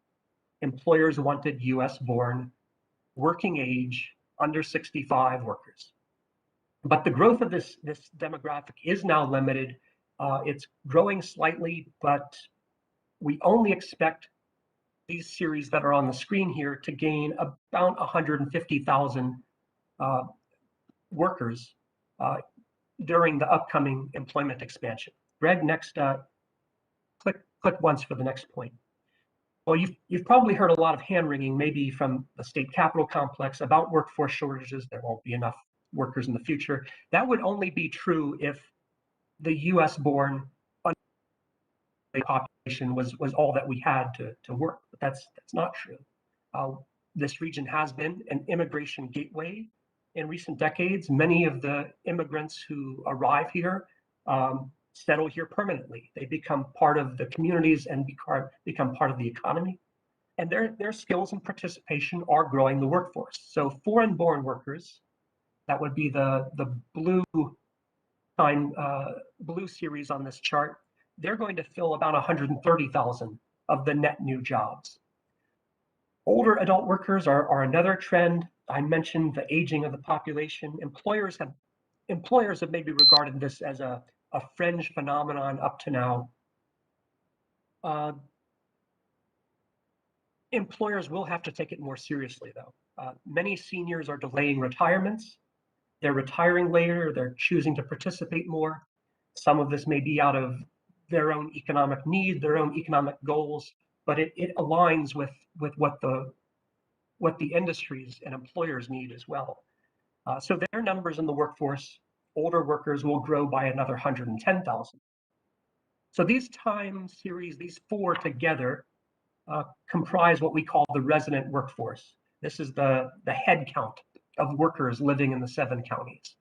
Employers wanted US-born, working age, under 65 workers. But the growth of this demographic is now limited. It's growing slightly, but we only expect these series that are on the screen here to gain about 150,000 workers during the upcoming employment expansion. Greg, next, click once for the next point. Well, you've probably heard a lot of hand-wringing, maybe from the state capitol complex, about workforce shortages. There won't be enough workers in the future. That would only be true if the US-born population was all that we had to work. But that's not true. This region has been an immigration gateway in recent decades. Many of the immigrants who arrive here settle here permanently. They become part of the communities and become part of the economy. And their skills and participation are growing the workforce. So foreign-born workers, that would be the blue series on this chart. they're going to fill about 130,000 of the net new jobs. Older adult workers are another trend. I mentioned the aging of the population. Employers have maybe regarded this as a fringe phenomenon up to now. Employers will have to take it more seriously, though. Many seniors are delaying retirements. They're retiring later. They're choosing to participate more. Some of this may be out of their own economic need, their own economic goals, but it aligns with what the industries and employers need as well. So their numbers in the workforce, older workers, will grow by another 110,000. So these time series, these four together, comprise what we call the resident workforce. This is the head count of workers living in the 7 counties.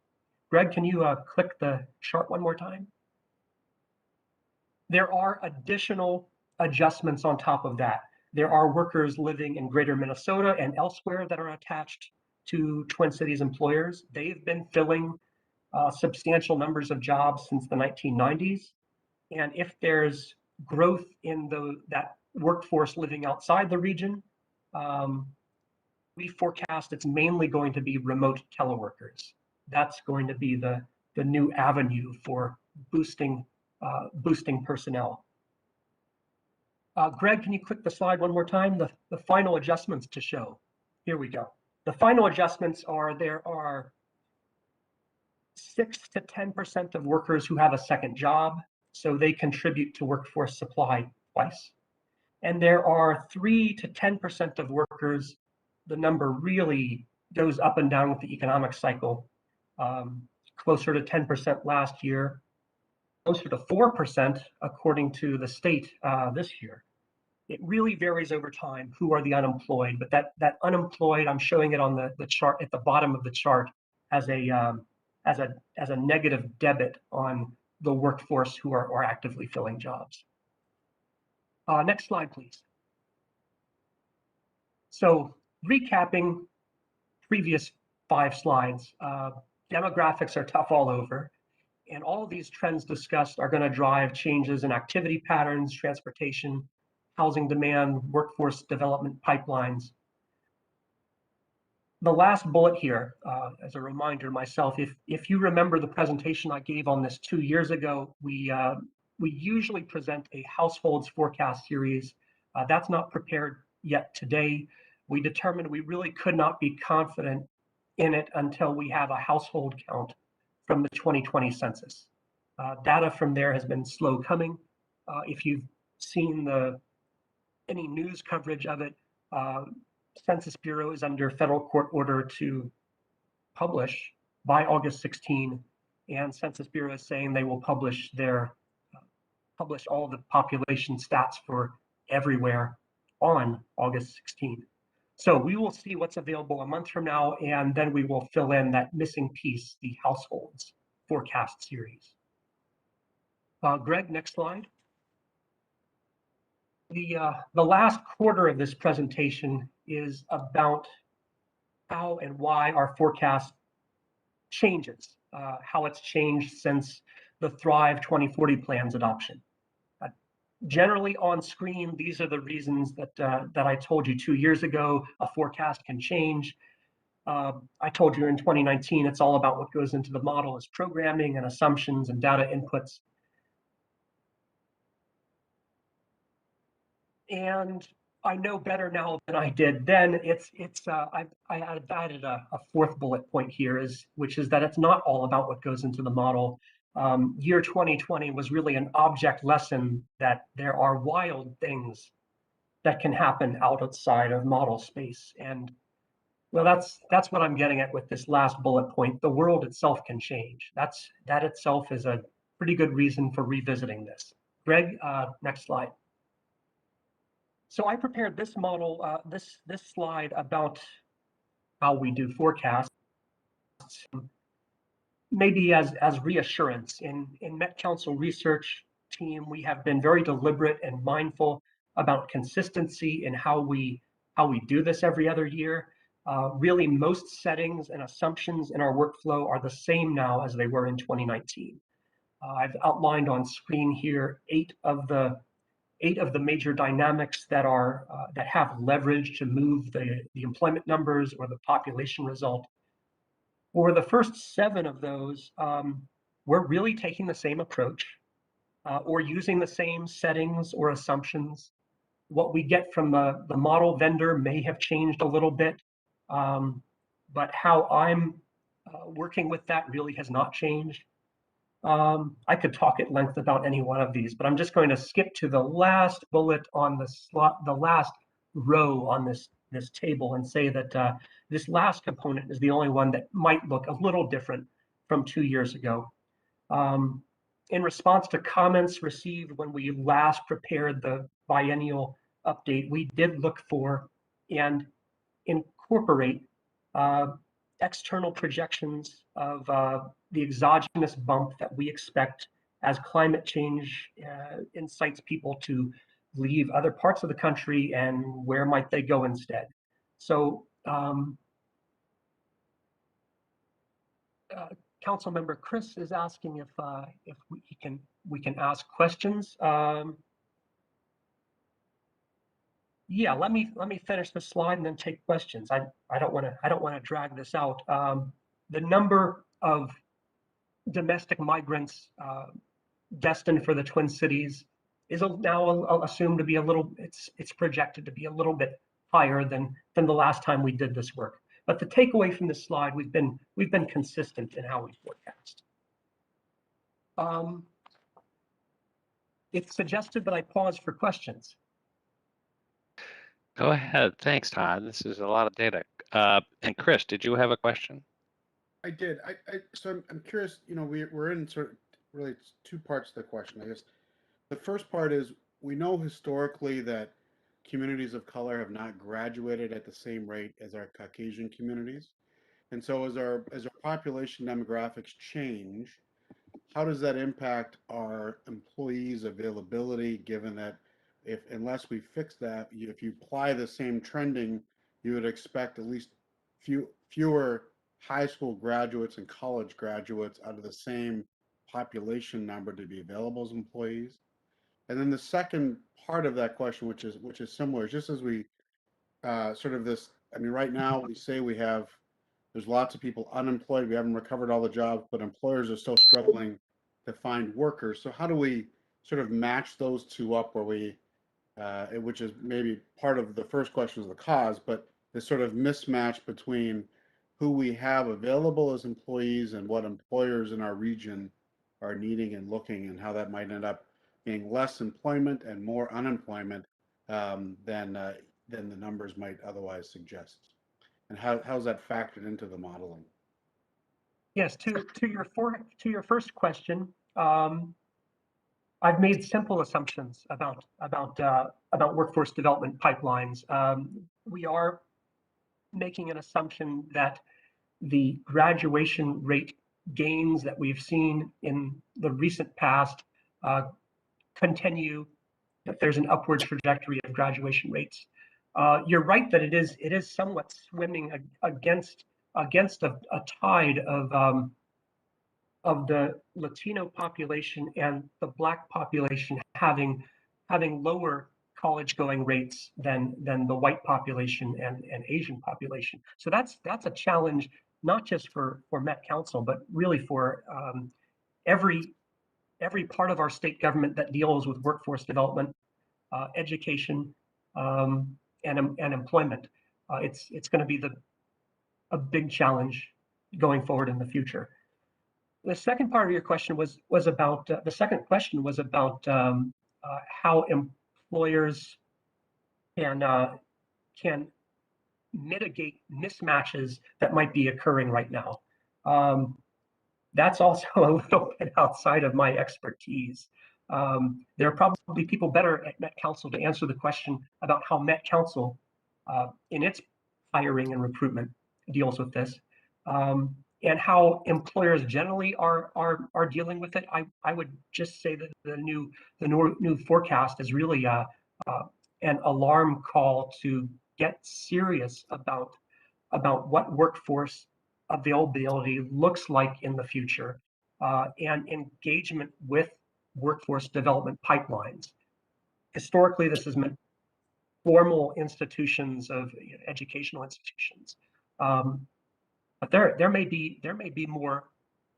Greg, can you click the chart one more time? There are additional adjustments on top of that. There are workers living in greater Minnesota and elsewhere that are attached to Twin Cities employers. They've been filling substantial numbers of jobs since the 1990s. And if there's growth in that workforce living outside the region, we forecast it's mainly going to be remote teleworkers. That's going to be the new avenue for boosting personnel. Greg, can you click the slide one more time? The final adjustments to show. Here we go. The final adjustments are there are 6 to 10% of workers who have a second job, so they contribute to workforce supply twice. And there are 3 to 10% of workers, the number really goes up and down with the economic cycle, closer to 10% last year, closer to 4% according to the state this year. It really varies over time who are the unemployed, but that unemployed, I'm showing it on the chart at the bottom of the chart as a negative debit on the workforce who are actively filling jobs. Next slide, please. So recapping previous 5 slides, demographics are tough all over, and all of these trends discussed are going to drive changes in activity patterns, transportation, housing demand, workforce development pipelines. The last bullet here, as a reminder to myself, if you remember the presentation I gave on this 2 years ago, we usually present a households forecast series. That's not prepared yet today. We determined we really could not be confident in it until we have a household count from the 2020 census. Data from there has been slow coming. If you've seen any news coverage of it, Census Bureau is under federal court order to publish by August 16, and Census Bureau is saying they will publish all the population stats for everywhere on August 16. So we will see what's available a month from now, and then we will fill in that missing piece, the households forecast series. Greg, next slide. The last quarter of this presentation is about how and why our forecast changes, how it's changed since the Thrive 2040 plan's adoption. Generally on screen, these are the reasons that I told you 2 years ago, a forecast can change. I told you in 2019, it's all about what goes into the model as programming and assumptions and data inputs. And I know better now than I did then. I added a 4th bullet point here, which is that it's not all about what goes into the model. Year 2020 was really an object lesson that there are wild things that can happen outside of model space. And well, that's what I'm getting at with this last bullet point. The world itself can change. That itself is a pretty good reason for revisiting this. Greg, next slide. So I prepared this model, this slide about how we do forecasts, maybe as reassurance. In Met Council research team, we have been very deliberate and mindful about consistency in how we do this every other year. Really, most settings and assumptions in our workflow are the same now as they were in 2019. I've outlined on screen here eight of the major dynamics that are that have leverage to move the employment numbers or the population result. For the first 7 of those, we're really taking the same approach or using the same settings or assumptions. What we get from the model vendor may have changed a little bit, but how I'm working with that really has not changed. I could talk at length about any one of these, but I'm just going to skip to the last bullet on the slot, the last row on this table, and say that this last component is the only one that might look a little different from 2 years ago. In response to comments received when we last prepared the biennial update, we did look for and incorporate external projections of the exogenous bump that we expect as climate change incites people to leave other parts of the country, and where might they go instead. So Councilmember Chris is asking if we can ask questions. Yeah, let me finish the slide and then take questions. I don't want to drag this out. The number of domestic migrants destined for the Twin Cities is now assumed to be a little. It's projected to be a little bit higher than the last time we did this work. But the takeaway from this slide, we've been consistent in how we forecast. It's suggested that I pause for questions. Go ahead. Thanks, Todd. This is a lot of data. And Chris, did you have a question? I did. So I'm curious, you know, we're in sort of really 2 parts to the question, I guess. The first part is, we know historically that communities of color have not graduated at the same rate as our Caucasian communities. And so as our population demographics change, how does that impact our employees' availability, given that unless we fix that, if you apply the same trending, you would expect at least fewer high school graduates and college graduates out of the same population number to be available as employees. And then the second part of that question, which is similar, just as we sort of this, I mean, right now we say there's lots of people unemployed, we haven't recovered all the jobs, but employers are still struggling to find workers. So how do we sort of match those 2 up, where we, which is maybe part of the first question is the cause, but the sort of mismatch between who we have available as employees and what employers in our region are needing and looking, and how that might end up being less employment and more unemployment than the numbers might otherwise suggest. And how's that factored into the modeling? Yes, to your first question, I've made simple assumptions about workforce development pipelines. We are making an assumption that the graduation rate gains that we've seen in the recent past continue, that there's an upward trajectory of graduation rates. You're right that it is somewhat swimming against a tide of the Latino population and the Black population having lower college going rates than the white population and Asian population. So that's a challenge, not just for Met Council, but really for every part of our state government that deals with workforce development, education, and employment. It's going to be a big challenge going forward in the future. The second part of your question was about how employers can mitigate mismatches that might be occurring right now. That's also a little bit outside of my expertise. There are probably people better at Met Council to answer the question about how Met Council, in its hiring and recruitment, deals with this, and how employers generally are dealing with it. I would just say that the new forecast is really an alarm call to get serious about what workforce availability looks like in the future. and engagement with workforce development pipelines. Historically, this has meant formal institutions of educational institutions. But there may be more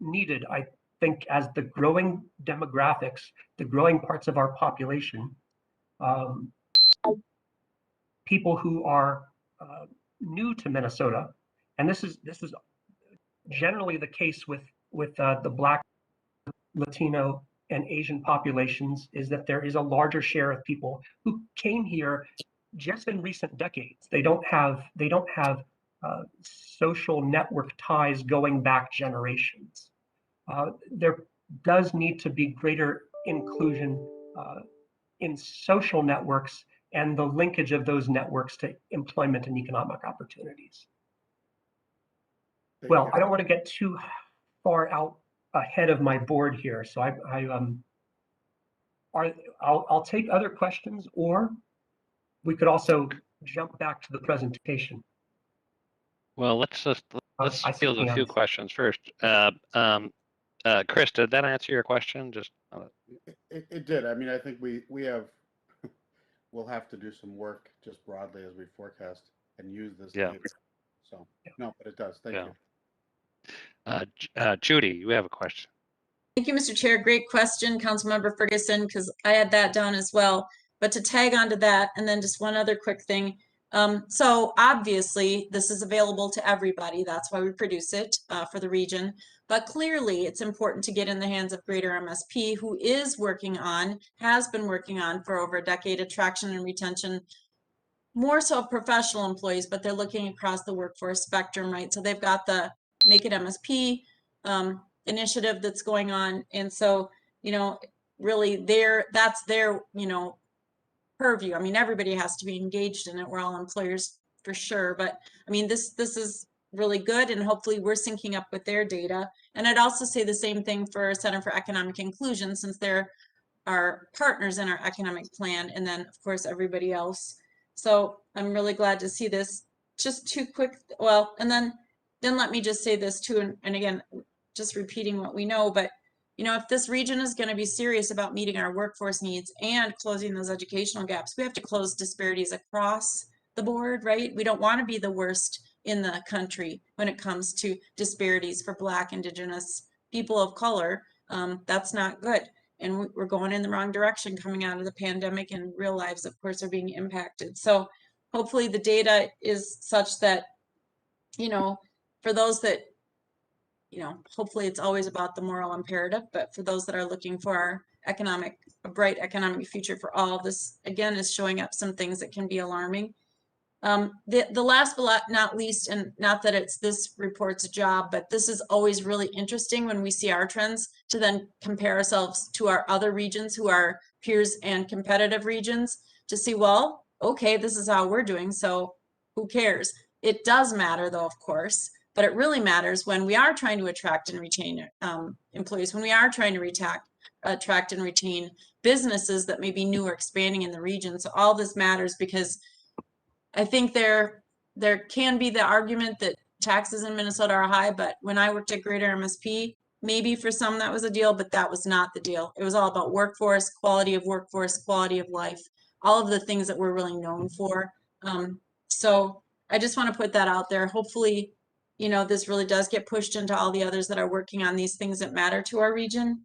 needed, I think, as the growing demographics, the growing parts of our population, people who are new to Minnesota, and this is generally the case with the Black, Latino, and Asian populations, is that there is a larger share of people who came here just in recent decades. They don't have social network ties going back generations. There does need to be greater inclusion in social networks and the linkage of those networks to employment and economic opportunities. Well, I don't want to get too far out ahead of my board here, so I'll take other questions, or we could also jump back to the presentation. Well, let's I see field a few hands. questions first. Chris, did that answer your question? Just It did. I mean, I think we have, we'll have to do some work just broadly as we forecast and use this Yeah. data. So, no, but it does. Thank Yeah. you. Judy, you have a question. Thank you, Mr. Chair. Great question, Councilmember Ferguson, because I had that down as well. But to tag onto that, and then just one other quick thing. So obviously, this is available to everybody. That's why we produce it for the region. But clearly, it's important to get in the hands of Greater MSP, who is working on, has been working on for over a decade, attraction and retention, more so professional employees, but they're looking across the workforce spectrum, right? So they've got the Make It MSP initiative that's going on. And so, you know, really that's their, you know, purview. I mean, everybody has to be engaged in it. We're all employers for sure. But I mean, this is really good, and hopefully we're syncing up with their data. And I'd also say the same thing for Center for Economic Inclusion, since they're our partners in our economic plan, and then of course everybody else. So I'm really glad to see this. Just two quick, well, and then let me just say this too, and again, just repeating what we know, but you know, if this region is going to be serious about meeting our workforce needs and closing those educational gaps, we have to close disparities across the board, right? We don't want to be the worst in the country when it comes to disparities for Black, Indigenous, people of color. That's not good. And we're going in the wrong direction coming out of the pandemic, and real lives, of course, are being impacted. So hopefully the data is such that, you know, for those that, you know, hopefully it's always about the moral imperative, but for those that are looking for a bright economic future for all, this again is showing up some things that can be alarming. The last but not least, and not that it's this report's job, but this is always really interesting when we see our trends to then compare ourselves to our other regions who are peers and competitive regions to see, well, okay, this is how we're doing, so who cares? It does matter though, of course, but it really matters when we are trying to attract and retain employees, when we are trying to attract and retain businesses that may be new or expanding in the region. So all this matters, because I think there can be the argument that taxes in Minnesota are high, but when I worked at Greater MSP, maybe for some that was a deal, but that was not the deal. It was all about workforce, quality of life, all of the things that we're really known for. So I just want to put that out there. Hopefully, you know, this really does get pushed into all the others that are working on these things that matter to our region.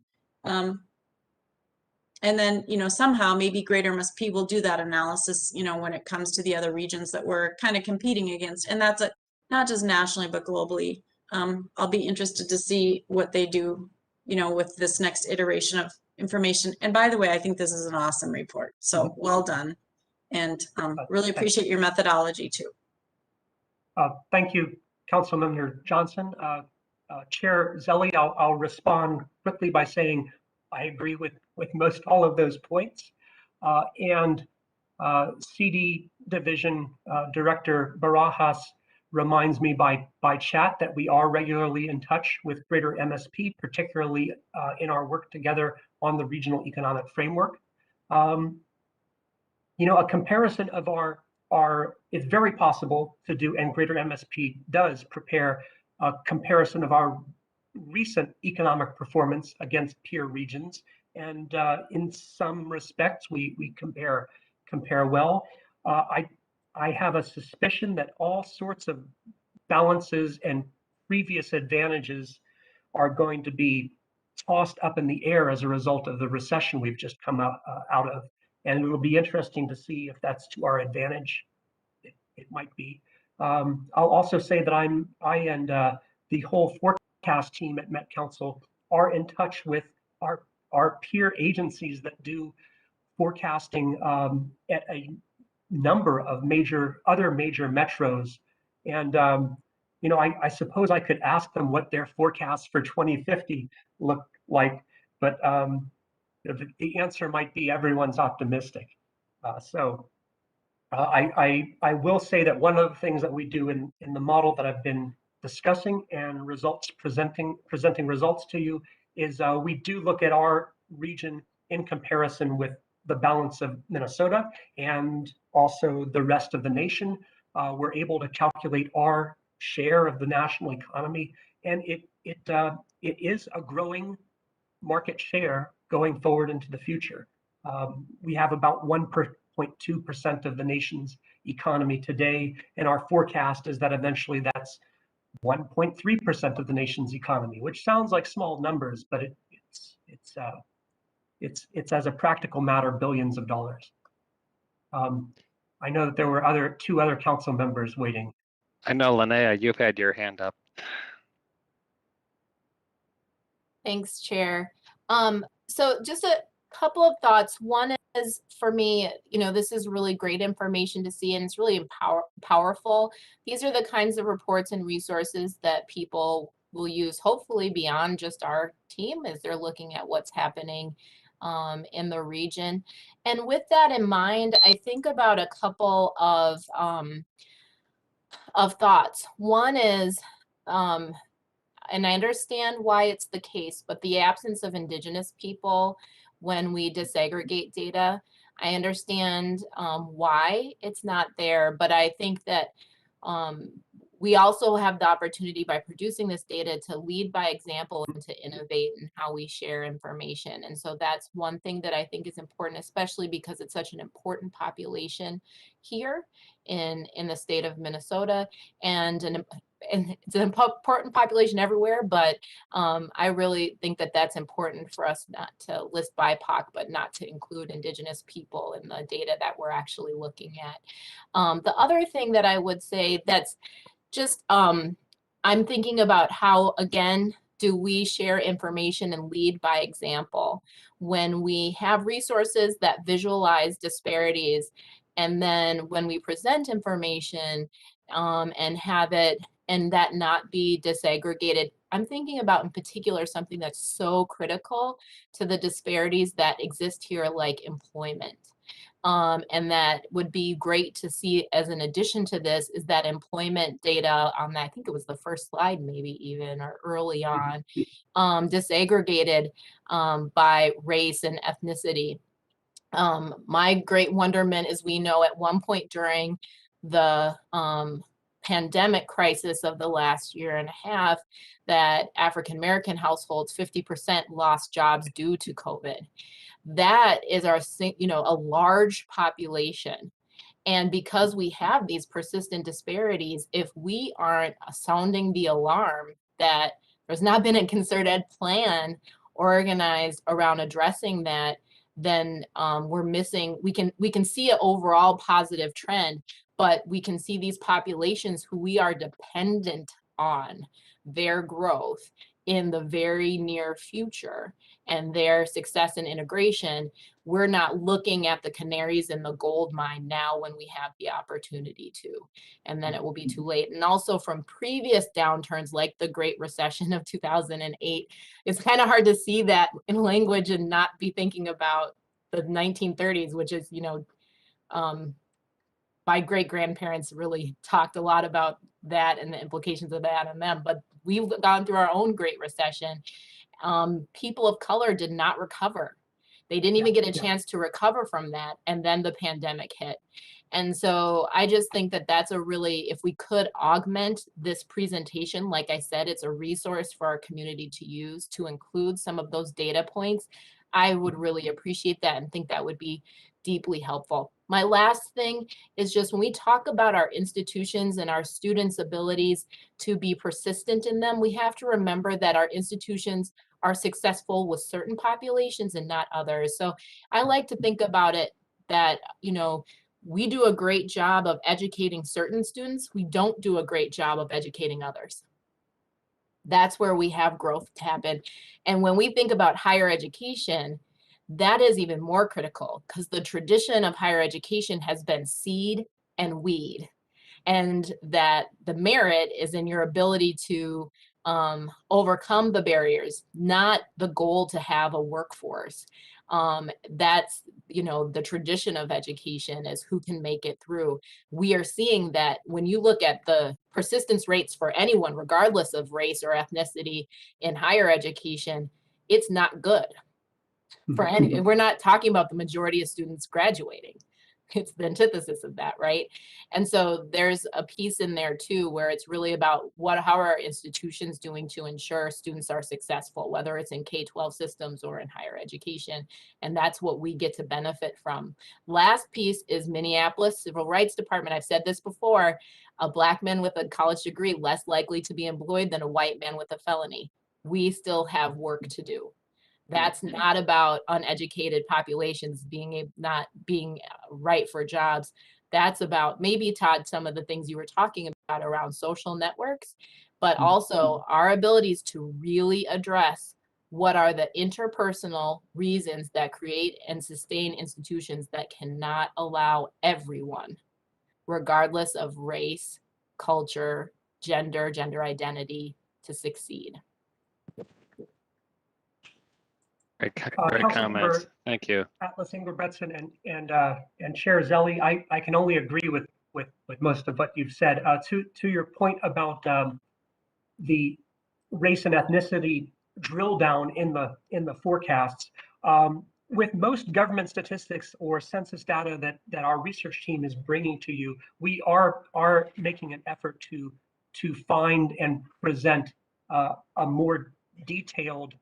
And then, you know, somehow maybe Greater MSP will do that analysis, you know, when it comes to the other regions that we're kind of competing against. And that's not just nationally, but globally. I'll be interested to see what they do, you know, with this next iteration of information. And by the way, I think this is an awesome report. So well done. And really appreciate your methodology too. Thank you, Councilmember Johnson. Chair Zelli, I'll respond quickly by saying I agree with most all of those points. And CD Division Director Barajas reminds me by chat that we are regularly in touch with Greater MSP, particularly in our work together on the regional economic framework. You know, a comparison of it's very possible to do, and Greater MSP does prepare a comparison of our recent economic performance against peer regions, and in some respects we compare well. I have a suspicion that all sorts of balances and previous advantages are going to be tossed up in the air as a result of the recession we've just come out of. And it'll be interesting to see if that's to our advantage. It might be. I'll also say that I and the whole forecast team at Met Council are in touch with our peer agencies that do forecasting at a number of other major metros. And you know, I suppose I could ask them what their forecasts for 2050 look like, but the answer might be everyone's optimistic. I will say that one of the things that we do in the model that I've been discussing and presenting results to you is we do look at our region in comparison with the balance of Minnesota and also the rest of the nation. We're able to calculate our share of the national economy, and it is a growing market share going forward into the future. We have about 1.2% of the nation's economy today, and our forecast is that eventually that's 1.3% of the nation's economy, which sounds like small numbers, but it's as a practical matter billions of dollars. I know that there were two other council members waiting. I know, Linnea, you've had your hand up. Thanks, Chair. So just a couple of thoughts. One is, for me, you know, this is really great information to see, and it's really powerful. These are the kinds of reports and resources that people will use, hopefully beyond just our team, as they're looking at what's happening in the region. And with that in mind, I think about a couple of thoughts. One is, and I understand why it's the case, but the absence of Indigenous people when we disaggregate data, I understand why it's not there, but I think that we also have the opportunity by producing this data to lead by example and to innovate in how we share information. And so that's one thing that I think is important, especially because it's such an important population here in the state of Minnesota, and it's an important population everywhere, but I really think that that's important for us not to list BIPOC, but not to include Indigenous people in the data that we're actually looking at. The other thing that I would say that's just, I'm thinking about how, again, do we share information and lead by example when we have resources that visualize disparities, and then when we present information and have it and that not be disaggregated. I'm thinking about in particular something that's so critical to the disparities that exist here, like employment. And that would be great to see as an addition to this is that employment data on that, I think it was the first slide maybe even, or early on, disaggregated by race and ethnicity. My great wonderment is we know at one point during the pandemic crisis of the last year and a half that African-American households, 50% lost jobs due to COVID. That is our, you know, a large population. And because we have these persistent disparities, if we aren't sounding the alarm that there's not been a concerted plan organized around addressing that, then we're missing, we can see an overall positive trend, but we can see these populations who we are dependent on their growth in the very near future and their success and integration. We're not looking at the canaries in the gold mine now when we have the opportunity to, and then it will be too late. And also from previous downturns like the Great Recession of 2008, it's kind of hard to see that in language and not be thinking about the 1930s, which is, you know, my great-grandparents really talked a lot about that and the implications of that on them, but we've gone through our own Great Recession. People of color did not recover. They didn't even get a chance to recover from that. And then the pandemic hit. And so I just think that that's a really, if we could augment this presentation, like I said, it's a resource for our community to use to include some of those data points. I would really appreciate that and think that would be deeply helpful. My last thing is just when we talk about our institutions and our students' abilities to be persistent in them, we have to remember that our institutions are successful with certain populations and not others. So I like to think about it that, you know, we do a great job of educating certain students. We don't do a great job of educating others. That's where we have growth to happen. And when we think about higher education, that is even more critical because the tradition of higher education has been seed and weed. And that the merit is in your ability to overcome the barriers, not the goal to have a workforce. That's, you know, the tradition of education is who can make it through. We are seeing that when you look at the persistence rates for anyone, regardless of race or ethnicity in higher education, it's not good for any. We're not talking about the majority of students graduating. It's the antithesis of that, right? And so there's a piece in there too where it's really about how are our institutions doing to ensure students are successful, whether it's in K-12 systems or in higher education. And that's what we get to benefit from. Last piece is Minneapolis Civil Rights Department. I've said this before, a Black man with a college degree less likely to be employed than a white man with a felony. We still have work to do. That's not about uneducated populations not being right for jobs. That's about maybe, Todd, some of the things you were talking about around social networks, but also our abilities to really address what are the interpersonal reasons that create and sustain institutions that cannot allow everyone, regardless of race, culture, gender identity, to succeed. Great Councilmember comments. Thank you. Atlas Ingerbretson and Chair Zelli, I can only agree with most of what you've said. To your point about the race and ethnicity drill down in the forecasts, with most government statistics or census data that our research team is bringing to you, we are making an effort to find and present a more detailed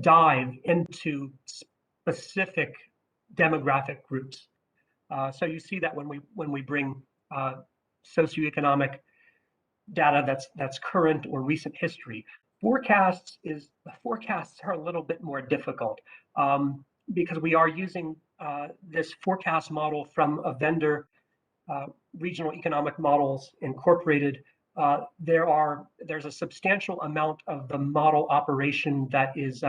dive into specific demographic groups. So you see that when we bring socioeconomic data that's current or recent history. Forecasts are a little bit more difficult because we are using this forecast model from a vendor, Regional Economic Models Incorporated. There's a substantial amount of the model operation that is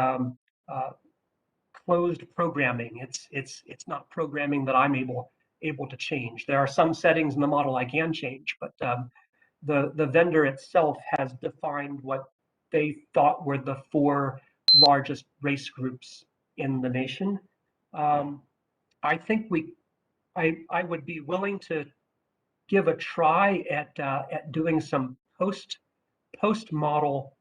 closed programming. It's not programming that I'm able to change. There are some settings in the model I can change, but the vendor itself has defined what they thought were the 4 largest race groups in the nation. I think I would be willing to give a try at doing some post model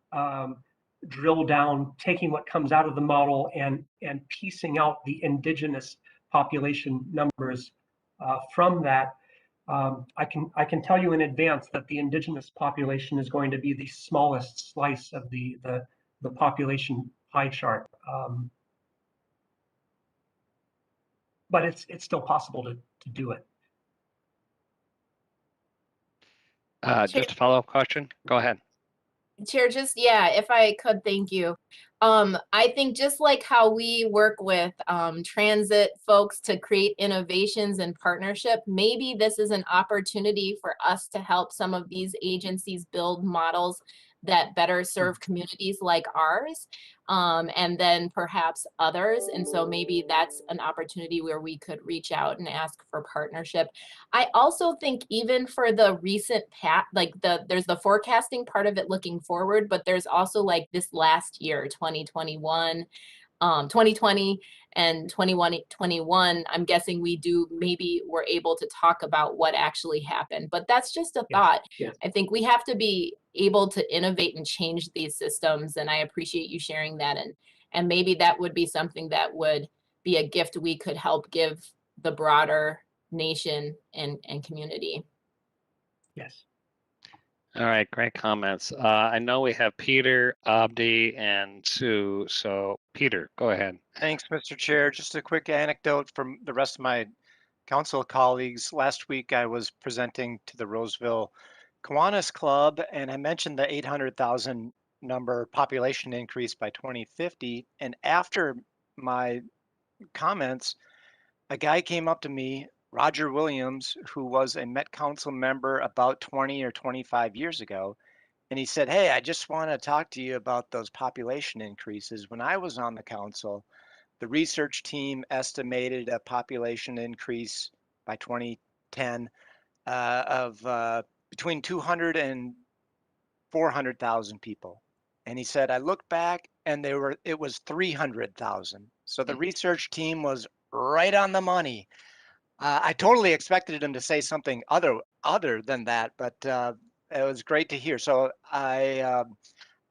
drill down, taking what comes out of the model and piecing out the indigenous population numbers from that. I can tell you in advance that the indigenous population is going to be the smallest slice of the population pie chart. But it's still possible to do it. Just a follow-up question. Go ahead. Chair, if I could, thank you. I think just like how we work with transit folks to create innovations and partnership, maybe this is an opportunity for us to help some of these agencies build models that better serve communities like ours, and then perhaps others. And so maybe that's an opportunity where we could reach out and ask for partnership. I also think even for the recent there's the forecasting part of it looking forward, but there's also like this last year, 2021, 2020 and 2021, I'm guessing maybe we're able to talk about what actually happened, but that's just a thought. Yes. I think we have to be able to innovate and change these systems. And I appreciate you sharing that And maybe that would be something that would be a gift we could help give the broader nation and community. Yes. All right, great comments. I know we have Peter, Abdi, and Sue. So Peter, go ahead. Thanks, Mr. Chair. Just a quick anecdote from the rest of my council colleagues. Last week, I was presenting to the Roseville Kiwanis Club, and I mentioned the 800,000 number population increase by 2050. And after my comments, a guy came up to me, Roger Williams, who was a Met Council member about 20 or 25 years ago. And he said, hey, I just want to talk to you about those population increases. When I was on the council, the research team estimated a population increase by 2010 of between 200 and 400,000 people. And he said, I looked back and it was 300,000. So the research team was right on the money. I totally expected him to say something other than that, but it was great to hear. So I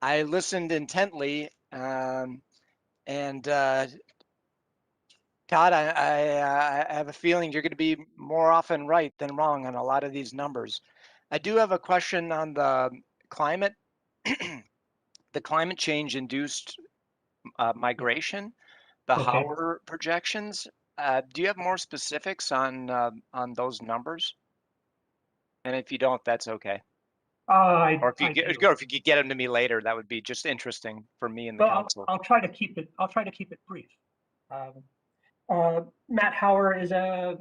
listened intently, and Todd, I have a feeling you're going to be more often right than wrong on a lot of these numbers. I do have a question on the climate, the climate change induced migration, the Okay. Hauer projections. Do you have more specifics on those numbers? And if you don't, that's okay. Or if you could get them to me later, that would be just interesting for me and the Well, council. I'll try to keep it brief. Matt Hauer is a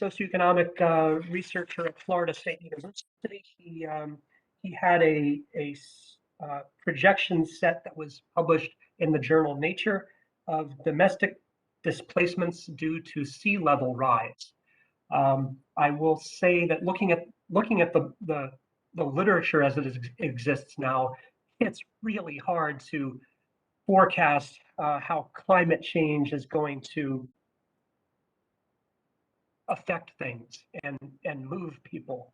socioeconomic researcher at Florida State University. He had a projection set that was published in the journal Nature of domestic displacements due to sea level rise. I will say that looking at the literature as it exists now, it's really hard to forecast how climate change is going to affect things and move people.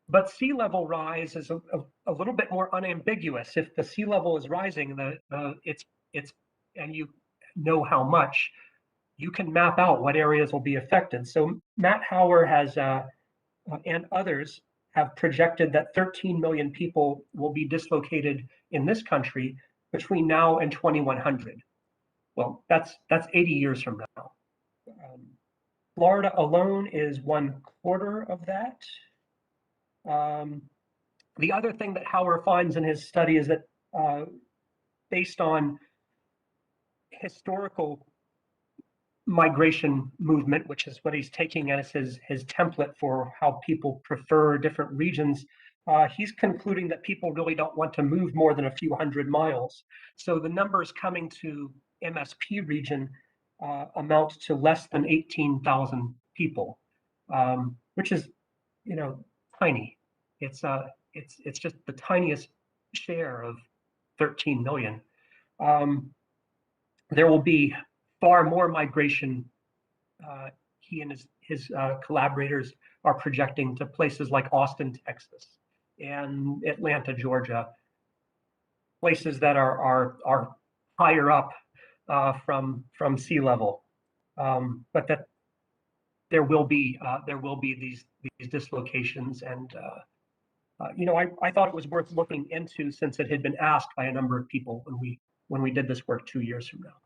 But sea level rise is a little bit more unambiguous. If the sea level is rising, it's and you know how much, you can map out what areas will be affected. So Matt Hauer has and others have projected that 13 million people will be dislocated in this country between now and 2100. Well, that's 80 years from now. Florida alone is 1/4 of that. The other thing that Hauer finds in his study is that based on historical migration movement, which is what he's taking as his template for how people prefer different regions, he's concluding that people really don't want to move more than a few hundred miles. So the numbers coming to MSP region amount to less than 18,000 people, which is, tiny. It's just the tiniest share of 13 million. There will be far more migration. He and his collaborators are projecting to places like Austin, Texas, and Atlanta, Georgia, places that are higher up from sea level, but that there will be these dislocations, and I thought it was worth looking into since it had been asked by a number of people when we did this work 2 years from now.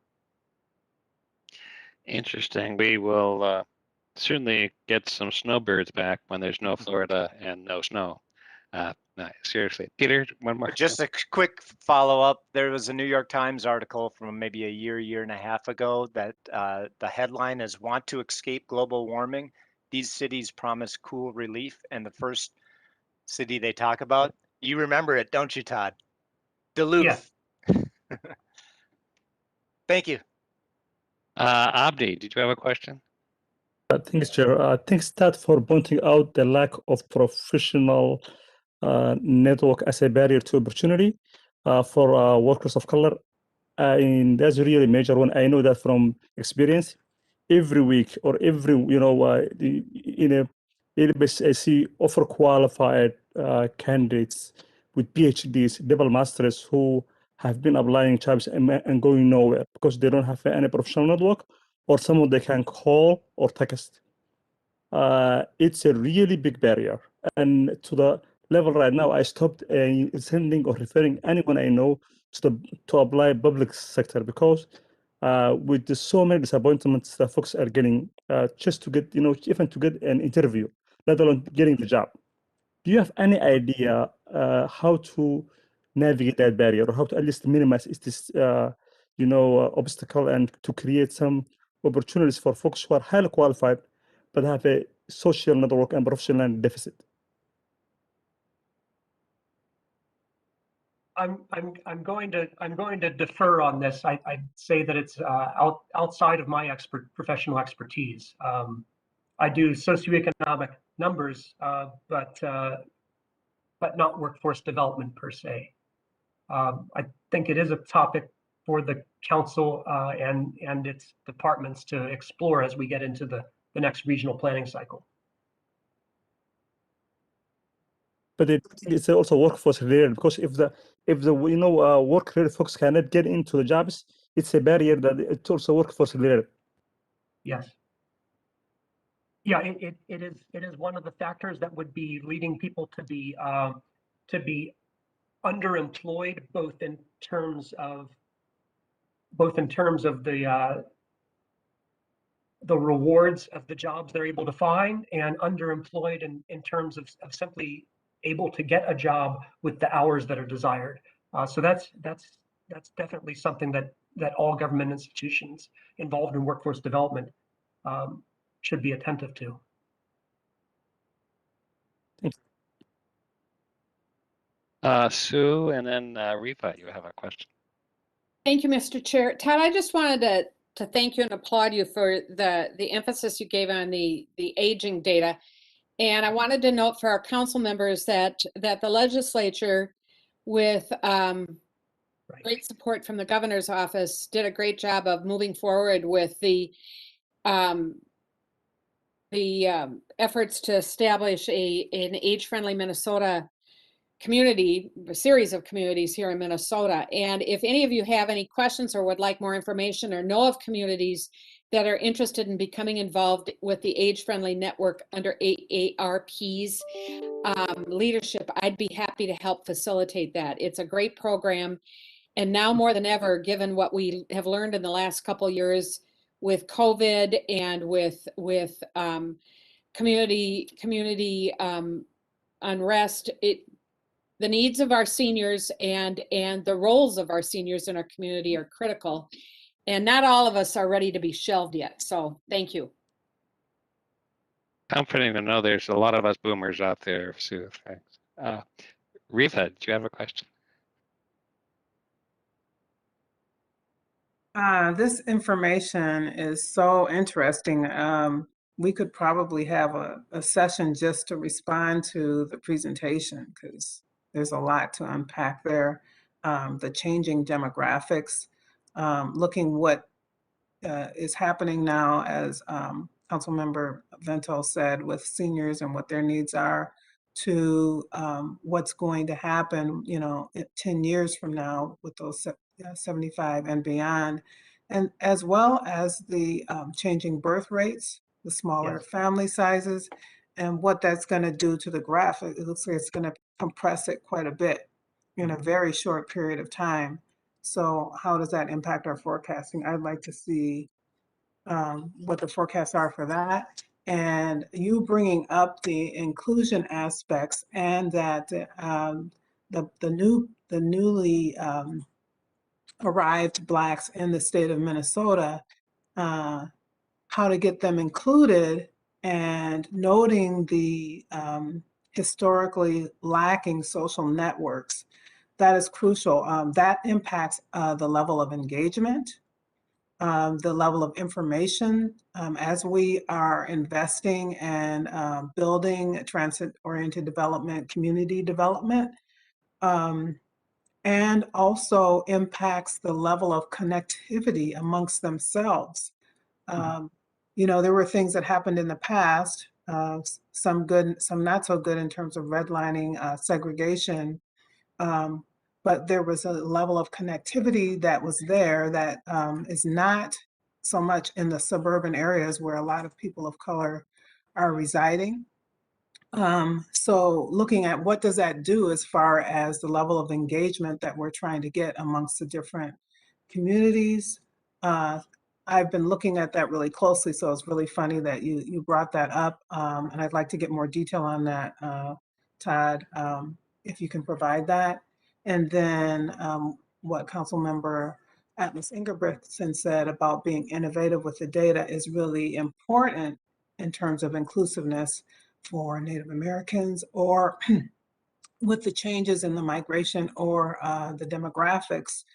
Interesting. We will certainly get some snowbirds back when there's no Florida and no snow. No, seriously. Peter, one more. Just a quick follow-up. There was a New York Times article from maybe a year and a half ago that the headline is "Want to Escape Global Warming? These Cities Promise Cool Relief." And the first city they talk about, you remember it, don't you, Todd? Duluth. Yeah. Thank you. Abdi, did you have a question? Thanks, Chair. Thanks, Todd, for pointing out the lack of professional network as a barrier to opportunity for workers of color. And that's really a major one. I know that from experience. Every week or every, in a database, I see overqualified candidates with PhDs, double masters who have been applying jobs and going nowhere because they don't have any professional network or someone they can call or text. It's a really big barrier. And to the level right now, I stopped sending or referring anyone I know to apply public sector because with the so many disappointments that folks are getting just to get, even to get an interview, let alone getting the job. Do you have any idea how to navigate that barrier or how to at least minimize this, obstacle and to create some opportunities for folks who are highly qualified but have a social network and professional deficit? I'm going to defer on this. I'd say that it's outside of my professional expertise. I do socioeconomic numbers, but not workforce development per se. I think it is a topic for the council and its departments to explore as we get into the next regional planning cycle. But it's also workforce related because if the work related folks cannot get into the jobs, it's a barrier that it's also workforce related. Yes. Yeah, it is one of the factors that would be leading people to be underemployed, both in terms of the rewards of the jobs they're able to find, and underemployed in terms of simply able to get a job with the hours that are desired. So that's definitely something that all government institutions involved in workforce development should be attentive to. Sue, and then Rifa, you have a question. Thank you, Mr. Chair. Todd, I just wanted to thank you and applaud you for the emphasis you gave on the aging data. And I wanted to note for our council members that the legislature, with great support from the governor's office, did a great job of moving forward with the efforts to establish an age-friendly Minnesota community, a series of communities here in Minnesota. And if any of you have any questions or would like more information or know of communities that are interested in becoming involved with the age-friendly network under AARP's leadership, I'd be happy to help facilitate that. It's a great program. And now more than ever, given what we have learned in the last couple of years with COVID and with community unrest, the needs of our seniors and the roles of our seniors in our community are critical. And not all of us are ready to be shelved yet. So thank you. Comforting to know there's a lot of us boomers out there, Sue. Thanks. Rifa, do you have a question? This information is so interesting. We could probably have a session just to respond to the presentation because there's a lot to unpack there. The changing demographics, looking what is happening now, as Councilmember Vento said, with seniors and what their needs are, to what's going to happen, 10 years from now with those 75 and beyond, and as well as the changing birth rates, the smaller family sizes, and what that's going to do to the graph. It looks like it's going to compress it quite a bit in a very short period of time. So how does that impact our forecasting? I'd like to see what the forecasts are for that. And you bringing up the inclusion aspects and that the newly arrived Blacks in the state of Minnesota, how to get them included, and noting the historically lacking social networks. That is crucial. That impacts the level of engagement, the level of information as we are investing and building transit-oriented development, community development, and also impacts the level of connectivity amongst themselves. There were things that happened in the past, some good, some not so good in terms of redlining, segregation, but there was a level of connectivity that was there that is not so much in the suburban areas where a lot of people of color are residing. So looking at what does that do as far as the level of engagement that we're trying to get amongst the different communities. I've been looking at that really closely, so it's really funny that you brought that up, and I'd like to get more detail on that, Todd, if you can provide that. And then what Councilmember Atlas Ingebrigtsen said about being innovative with the data is really important in terms of inclusiveness for Native Americans, or with the changes in the migration or the demographics,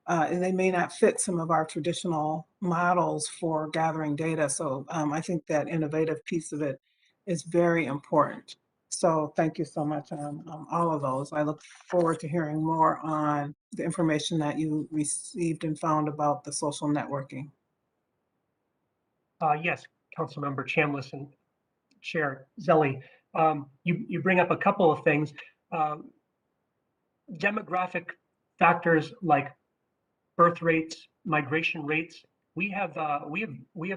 and they may not fit some of our traditional models for gathering data. So I think that innovative piece of it is very important. So thank you so much on all of those. I look forward to hearing more on the information that you received and found about the social networking. Yes, Councilmember Chambliss and Chair Zelli, you bring up a couple of things. Demographic factors like birth rates, migration rates. We have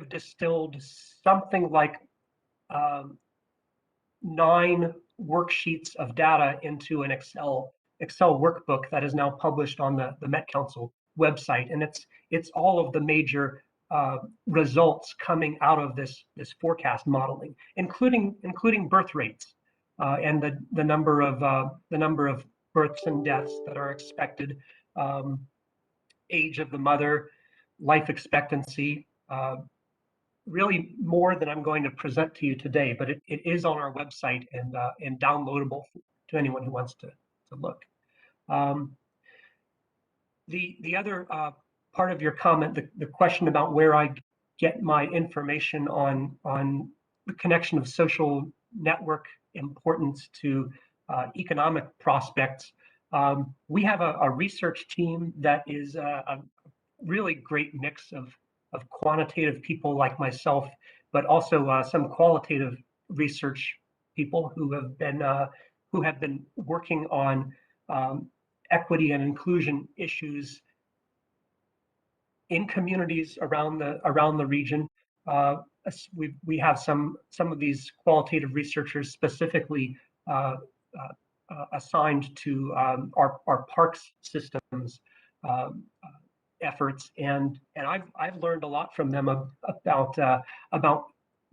distilled something like 9 worksheets of data into an Excel workbook that is now published on the Met Council website, and it's all of the major results coming out of this forecast modeling, including birth rates and the number of births and deaths that are expected, age of the mother, life expectancy. Really more than I'm going to present to you today, but it is on our website and downloadable to anyone who wants to look. The other part of your comment, the question about where I get my information on the connection of social network importance to economic prospects. We have a research team that is a really great mix of quantitative people like myself, but also some qualitative research people who have been working on equity and inclusion issues in communities around the region. We have some of these qualitative researchers specifically assigned to our parks systems efforts, and I've learned a lot from them about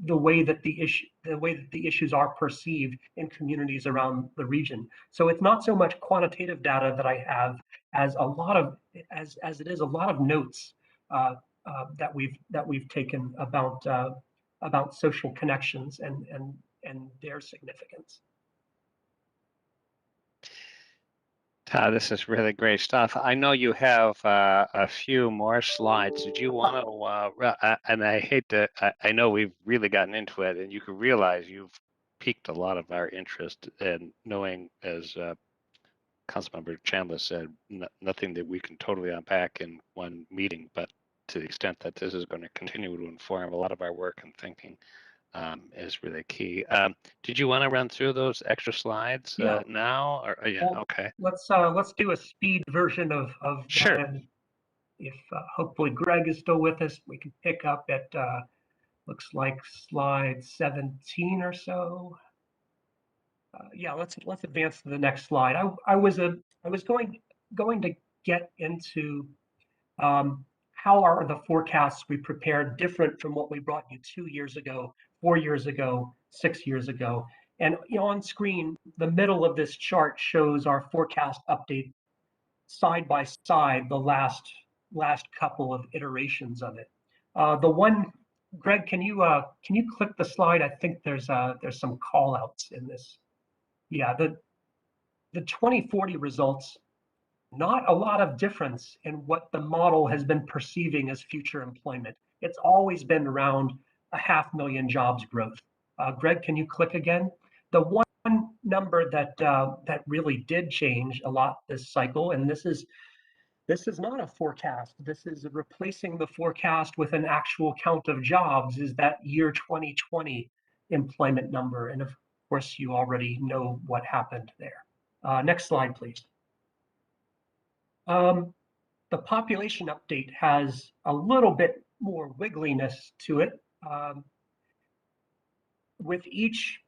the way that the issues are perceived in communities around the region. So it's not so much quantitative data that I have as it is a lot of notes that we've taken about social connections and their significance. Todd, this is really great stuff. I know you have a few more slides. Did you want to, and I hate to, I know we've really gotten into it, and you can realize you've piqued a lot of our interest in knowing, as Councilmember Chambliss said, nothing that we can totally unpack in one meeting, but to the extent that this is going to continue to inform a lot of our work and thinking is really key. Did you want to run through those extra slides now? Or yeah, well, okay. Let's do a speed version of sure. that. And if hopefully Greg is still with us, we can pick up at looks like slide 17 or so. Yeah, let's advance to the next slide. I was going to get into how are the forecasts we prepared different from what we brought you 2 years ago, 4 years ago, 6 years ago. And on screen, the middle of this chart shows our forecast update side by side, the last couple of iterations of it. The one, Greg, can you click the slide? I think there's some call outs in this. Yeah, the 2040 results, not a lot of difference in what the model has been perceiving as future employment. It's always been around 500,000 jobs growth. Greg, can you click again? The one number that really did change a lot this cycle, and this is not a forecast. This is replacing the forecast with an actual count of jobs, is that year 2020 employment number. And of course, you already know what happened there. Next slide, please. The population update has a little bit more wiggliness to it. With each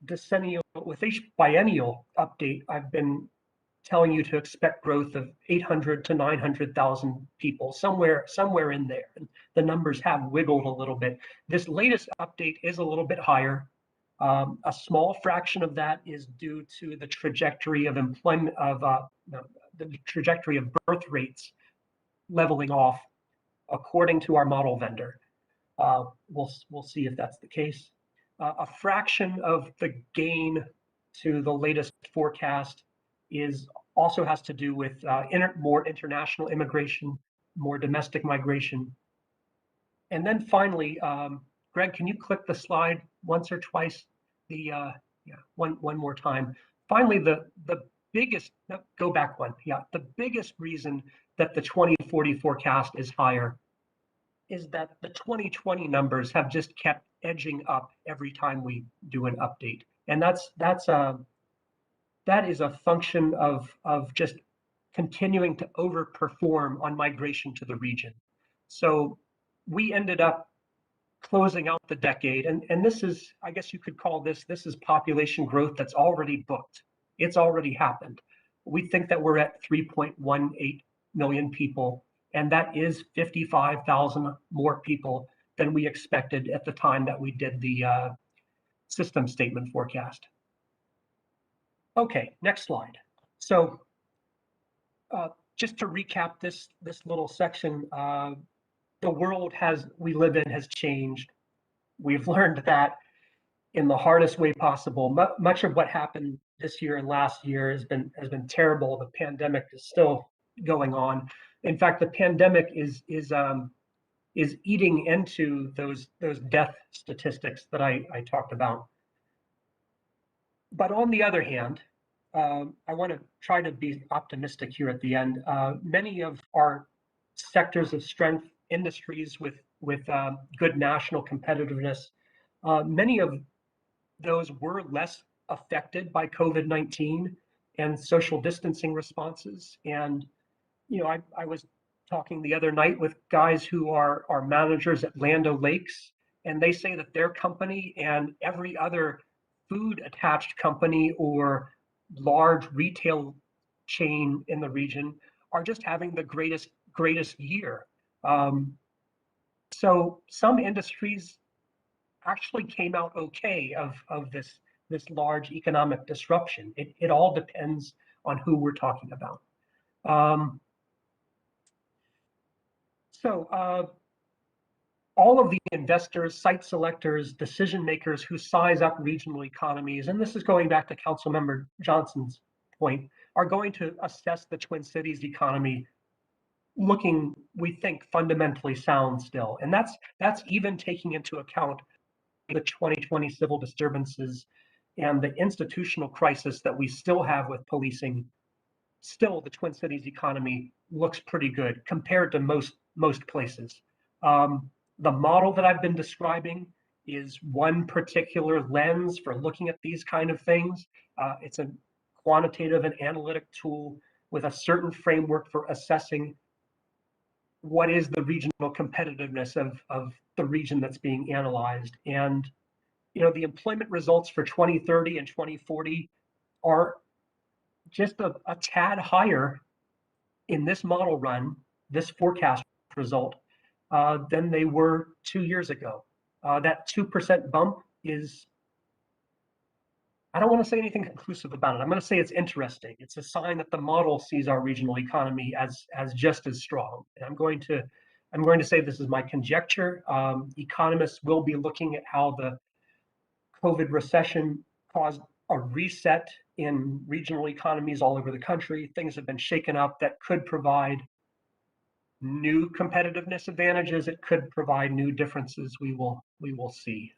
biennial update, I've been telling you to expect growth of 800 to 900,000 people, somewhere in there. And the numbers have wiggled a little bit. This latest update is a little bit higher. A small fraction of that is due to the trajectory of employment the trajectory of birth rates leveling off, according to our model vendor. We'll see if that's the case. A fraction of the gain to the latest forecast also has to do with more international immigration, more domestic migration. And then finally, Greg, can you click the slide once or twice? One more time. Finally, the biggest, no, go back one. Yeah, the biggest reason that the 2040 forecast is higher is that the 2020 numbers have just kept edging up every time we do an update. And that is a function of just continuing to overperform on migration to the region. So we ended up closing out the decade, and this is, I guess you could call this is population growth that's already booked. It's already happened. We think that we're at 3.18 million people, and that is 55,000 more people than we expected at the time that we did the system statement forecast. Okay, next slide. So just to recap this little section, the world we live in has changed. We've learned that in the hardest way possible. Much of what happened this year and last year has been terrible. The pandemic is still going on. In fact, the pandemic is eating into those death statistics that I talked about. But on the other hand, I want to try to be optimistic here at the end. Many of our sectors of strength, industries with good national competitiveness, many of those were less affected by COVID-19 and social distancing responses. And I was talking the other night with guys who are managers at Land O'Lakes, and they say that their company and every other food attached company or large retail chain in the region are just having the greatest year. So some industries actually came out okay of this large economic disruption. It all depends on who we're talking about. All of the investors, site selectors, decision makers who size up regional economies, and this is going back to Councilmember Johnson's point, are going to assess the Twin Cities economy looking, we think, fundamentally sound still. And that's even taking into account the 2020 civil disturbances and the institutional crisis that we still have with policing. Still, the Twin Cities economy looks pretty good compared to most places. The model that I've been describing is one particular lens for looking at these kind of things. It's a quantitative and analytic tool with a certain framework for assessing what is the regional competitiveness of the region that's being analyzed. And the employment results for 2030 and 2040 are just a tad higher in this model run, this forecast result, than they were 2 years ago. That 2% bump is, I don't want to say anything conclusive about it. I'm going to say it's interesting. It's a sign that the model sees our regional economy as just as strong. And I'm going to say this is my conjecture. Economists will be looking at how the COVID recession caused a reset in regional economies all over the country. Things have been shaken up that could provide new competitiveness advantages. It could provide new differences. We will see.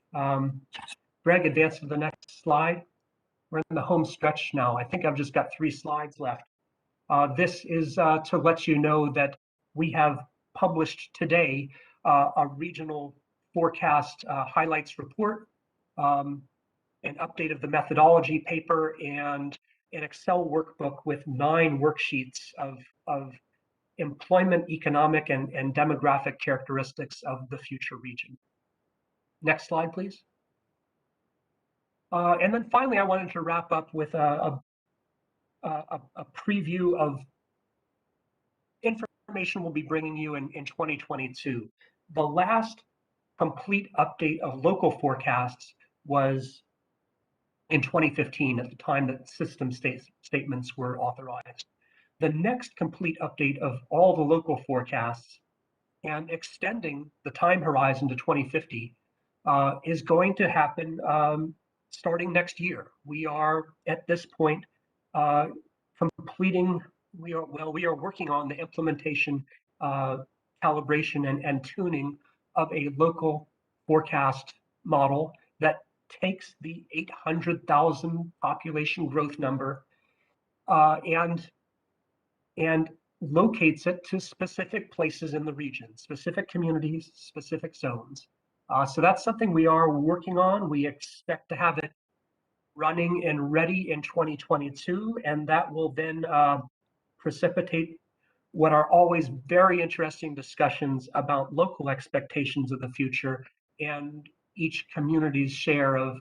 Greg, advance to the next slide. We're in the home stretch now. I think I've just got 3 slides left. This is to let you know that we have published today a regional forecast highlights report, an update of the methodology paper, and an Excel workbook with 9 worksheets of employment, economic, and demographic characteristics of the future region. Next slide, please. And then finally, I wanted to wrap up with a preview of information we'll be bringing you in 2022. The last complete update of local forecasts was in 2015, at the time that system statements were authorized. The next complete update of all the local forecasts and extending the time horizon to 2050 is going to happen starting next year. We are at this point completing, we are working on the implementation, calibration, and tuning of a local forecast model that takes the 800,000 population growth number and locates it to specific places in the region, specific communities, specific zones. So that's something we are working on. We expect to have it running and ready in 2022, and that will then precipitate what are always very interesting discussions about local expectations of the future and each community's share of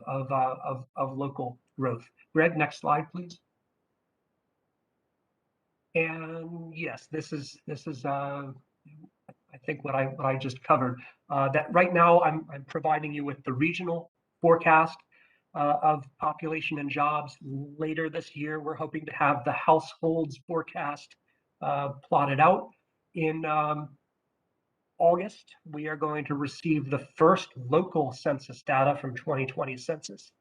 local growth. Greg, next slide, please. And yes, this is I think what I just covered. That right now I'm providing you with the regional forecast of population and jobs. Later this year, we're hoping to have the households forecast plotted out. In August, we are going to receive the first local census data from 2020 census.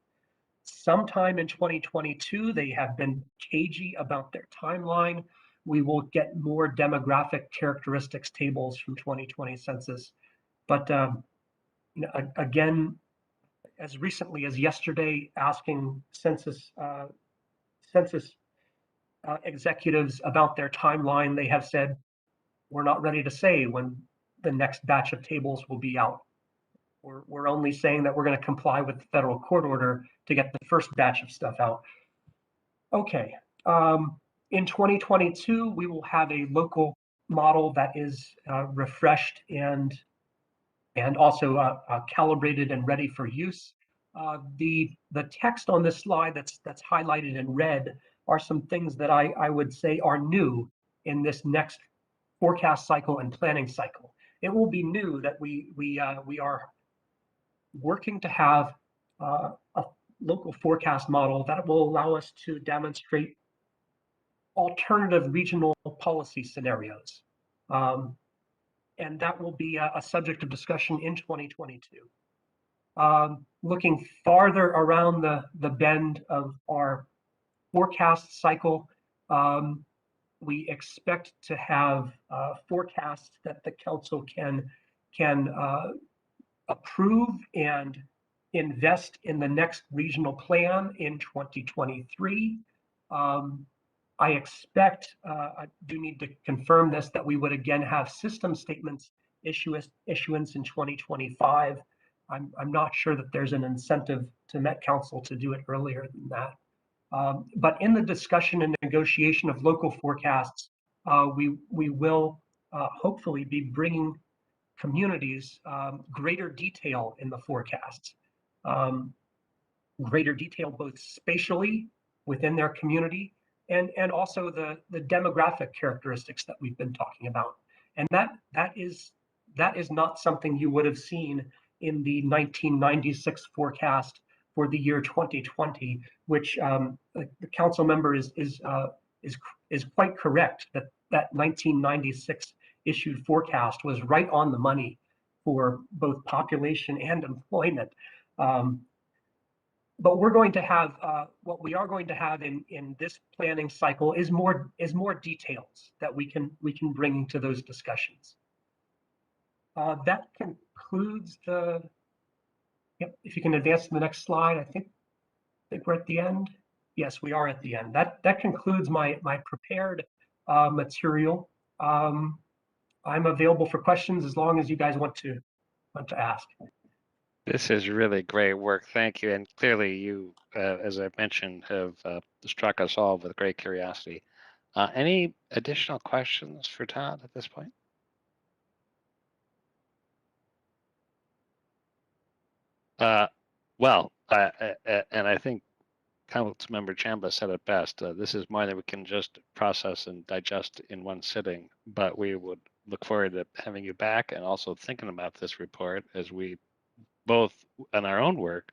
Sometime in 2022, they have been cagey about their timeline. We will get more demographic characteristics tables from 2020 census. But again, as recently as yesterday, asking census executives about their timeline, they have said, we're not ready to say when the next batch of tables will be out. We're only saying that we're going to comply with the federal court order to get the first batch of stuff out. Okay. In 2022, we will have a local model that is refreshed and also calibrated and ready for use. The text on this slide that's highlighted in red are some things that I would say are new in this next forecast cycle and planning cycle. It will be new that we are working to have a local forecast model that will allow us to demonstrate alternative regional policy scenarios. And that will be a subject of discussion in 2022. Looking farther around the bend of our forecast cycle, we expect to have forecasts that the council can approve and invest in the next regional plan in 2023. I expect, I do need to confirm this, that we would again have system statements issuance in 2025. I'm not sure that there's an incentive to Met Council to do it earlier than that. But in the discussion and negotiation of local forecasts, we will hopefully be bringing communities greater detail in the forecasts, greater detail both spatially within their community and also the demographic characteristics that we've been talking about. And that is not something you would have seen in the 1996 forecast for the year 2020, which the council member is quite correct that 1996 issued forecast was right on the money for both population and employment. But we're going to have what we are going to have in this planning cycle is more details that we can bring into those discussions. That concludes the. Yep, if you can advance to the next slide, I think we're at the end. Yes, we are at the end. That concludes my prepared material. I'm available for questions as long as you guys want to ask. This is really great work. Thank you. And clearly you, as I mentioned, have struck us all with great curiosity. Any additional questions for Todd at this point? Well, and I think Councilmember Chamba said it best. This is more than we can just process and digest in one sitting, but we would look forward to having you back and also thinking about this report as we both in our own work,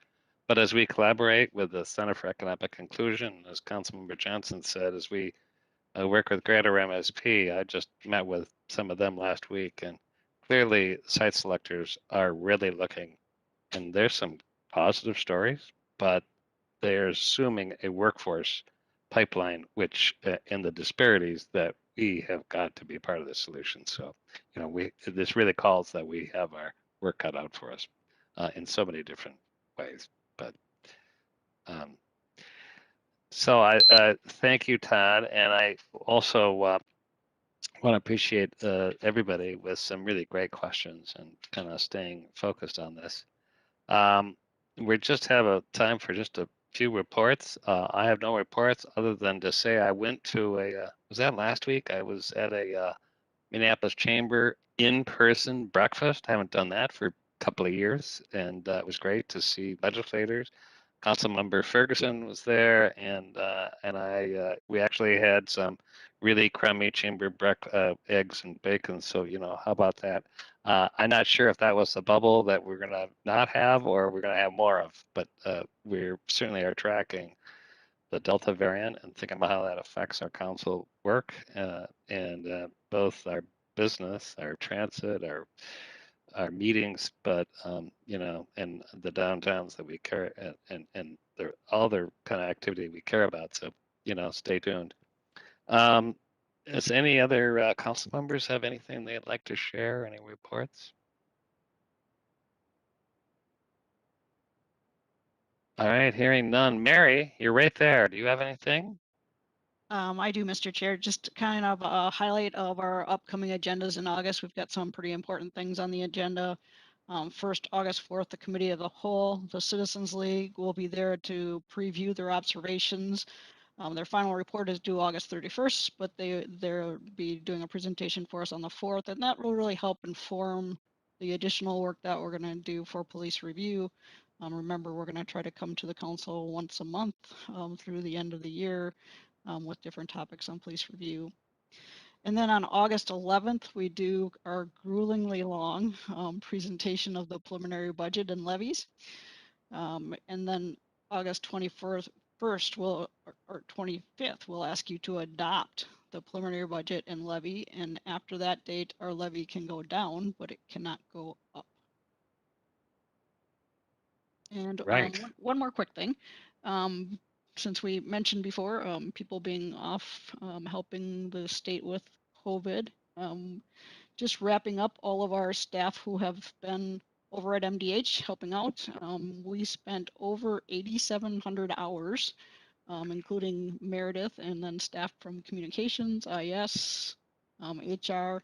but as we collaborate with the Center for Economic Inclusion, as Councilmember Johnson said, as we work with Greater MSP. I just met with some of them last week, and clearly site selectors are really looking, and there's some positive stories, but they're assuming a workforce pipeline, which in the disparities that we have got to be part of the solution. So, this really calls that we have our work cut out for us in so many different ways. But so I thank you, Todd, and I also want to appreciate everybody with some really great questions and kind of staying focused on this. We just have a time for just a few reports. I have no reports other than to say I went to was that last week? I was at a Minneapolis Chamber in-person breakfast. I haven't done that for a couple of years, and it was great to see legislators. Councilmember Ferguson was there, and we actually had some really crummy chamber eggs and bacon. So how about that? I'm not sure if that was the bubble that we're gonna not have or we're gonna have more of, but we certainly are tracking the Delta variant and thinking about how that affects our council work and both our business, our transit, our meetings, but and the downtowns that we care and all their kind of activity we care about. So stay tuned. Does any other council members have anything they'd like to share? Any reports? All right, hearing none. Mary, you're right there. Do you have anything? I do, Mr. Chair. Just kind of a highlight of our upcoming agendas in August. We've got some pretty important things on the agenda. First, August 4th, the Committee of the Whole, the Citizens League will be there to preview their observations. Their final report is due August 31st, but they'll be doing a presentation for us on the 4th, and that will really help inform the additional work that we're going to do for police review. Remember, we're going to try to come to the council once a month through the end of the year with different topics on police review. And then on August 11th, we do our gruelingly long presentation of the preliminary budget and levies. And then August 21st, or 25th, we'll ask you to adopt the preliminary budget and levy. And after that date, our levy can go down, but it cannot go up. And right. One more quick thing. Since we mentioned before, people being off helping the state with COVID, just wrapping up all of our staff who have been over at MDH helping out. We spent over 8,700 hours, including Meredith and then staff from communications, IS, HR,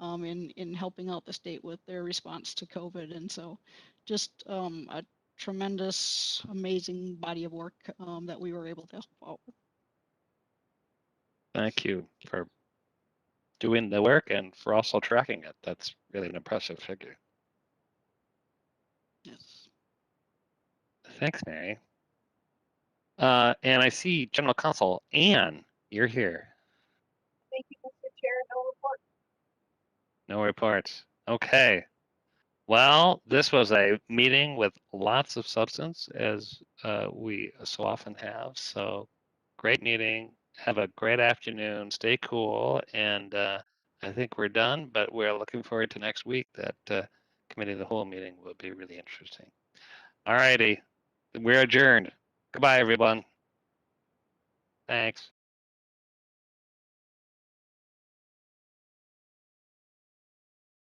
in helping out the state with their response to COVID. And so just a tremendous, amazing body of work that we were able to help out with. Thank you for doing the work and for also tracking it. That's really an impressive figure. Yes. Thanks, Mary. And I see General Counsel Ann, you're here. Thank you, Mr. Chair. No report. No reports. Okay. Well, this was a meeting with lots of substance, as we so often have. So great meeting. Have a great afternoon. Stay cool. And I think we're done, but we're looking forward to next week. That Committee of the Whole meeting will be really interesting. All righty. We're adjourned. Goodbye, everyone. Thanks.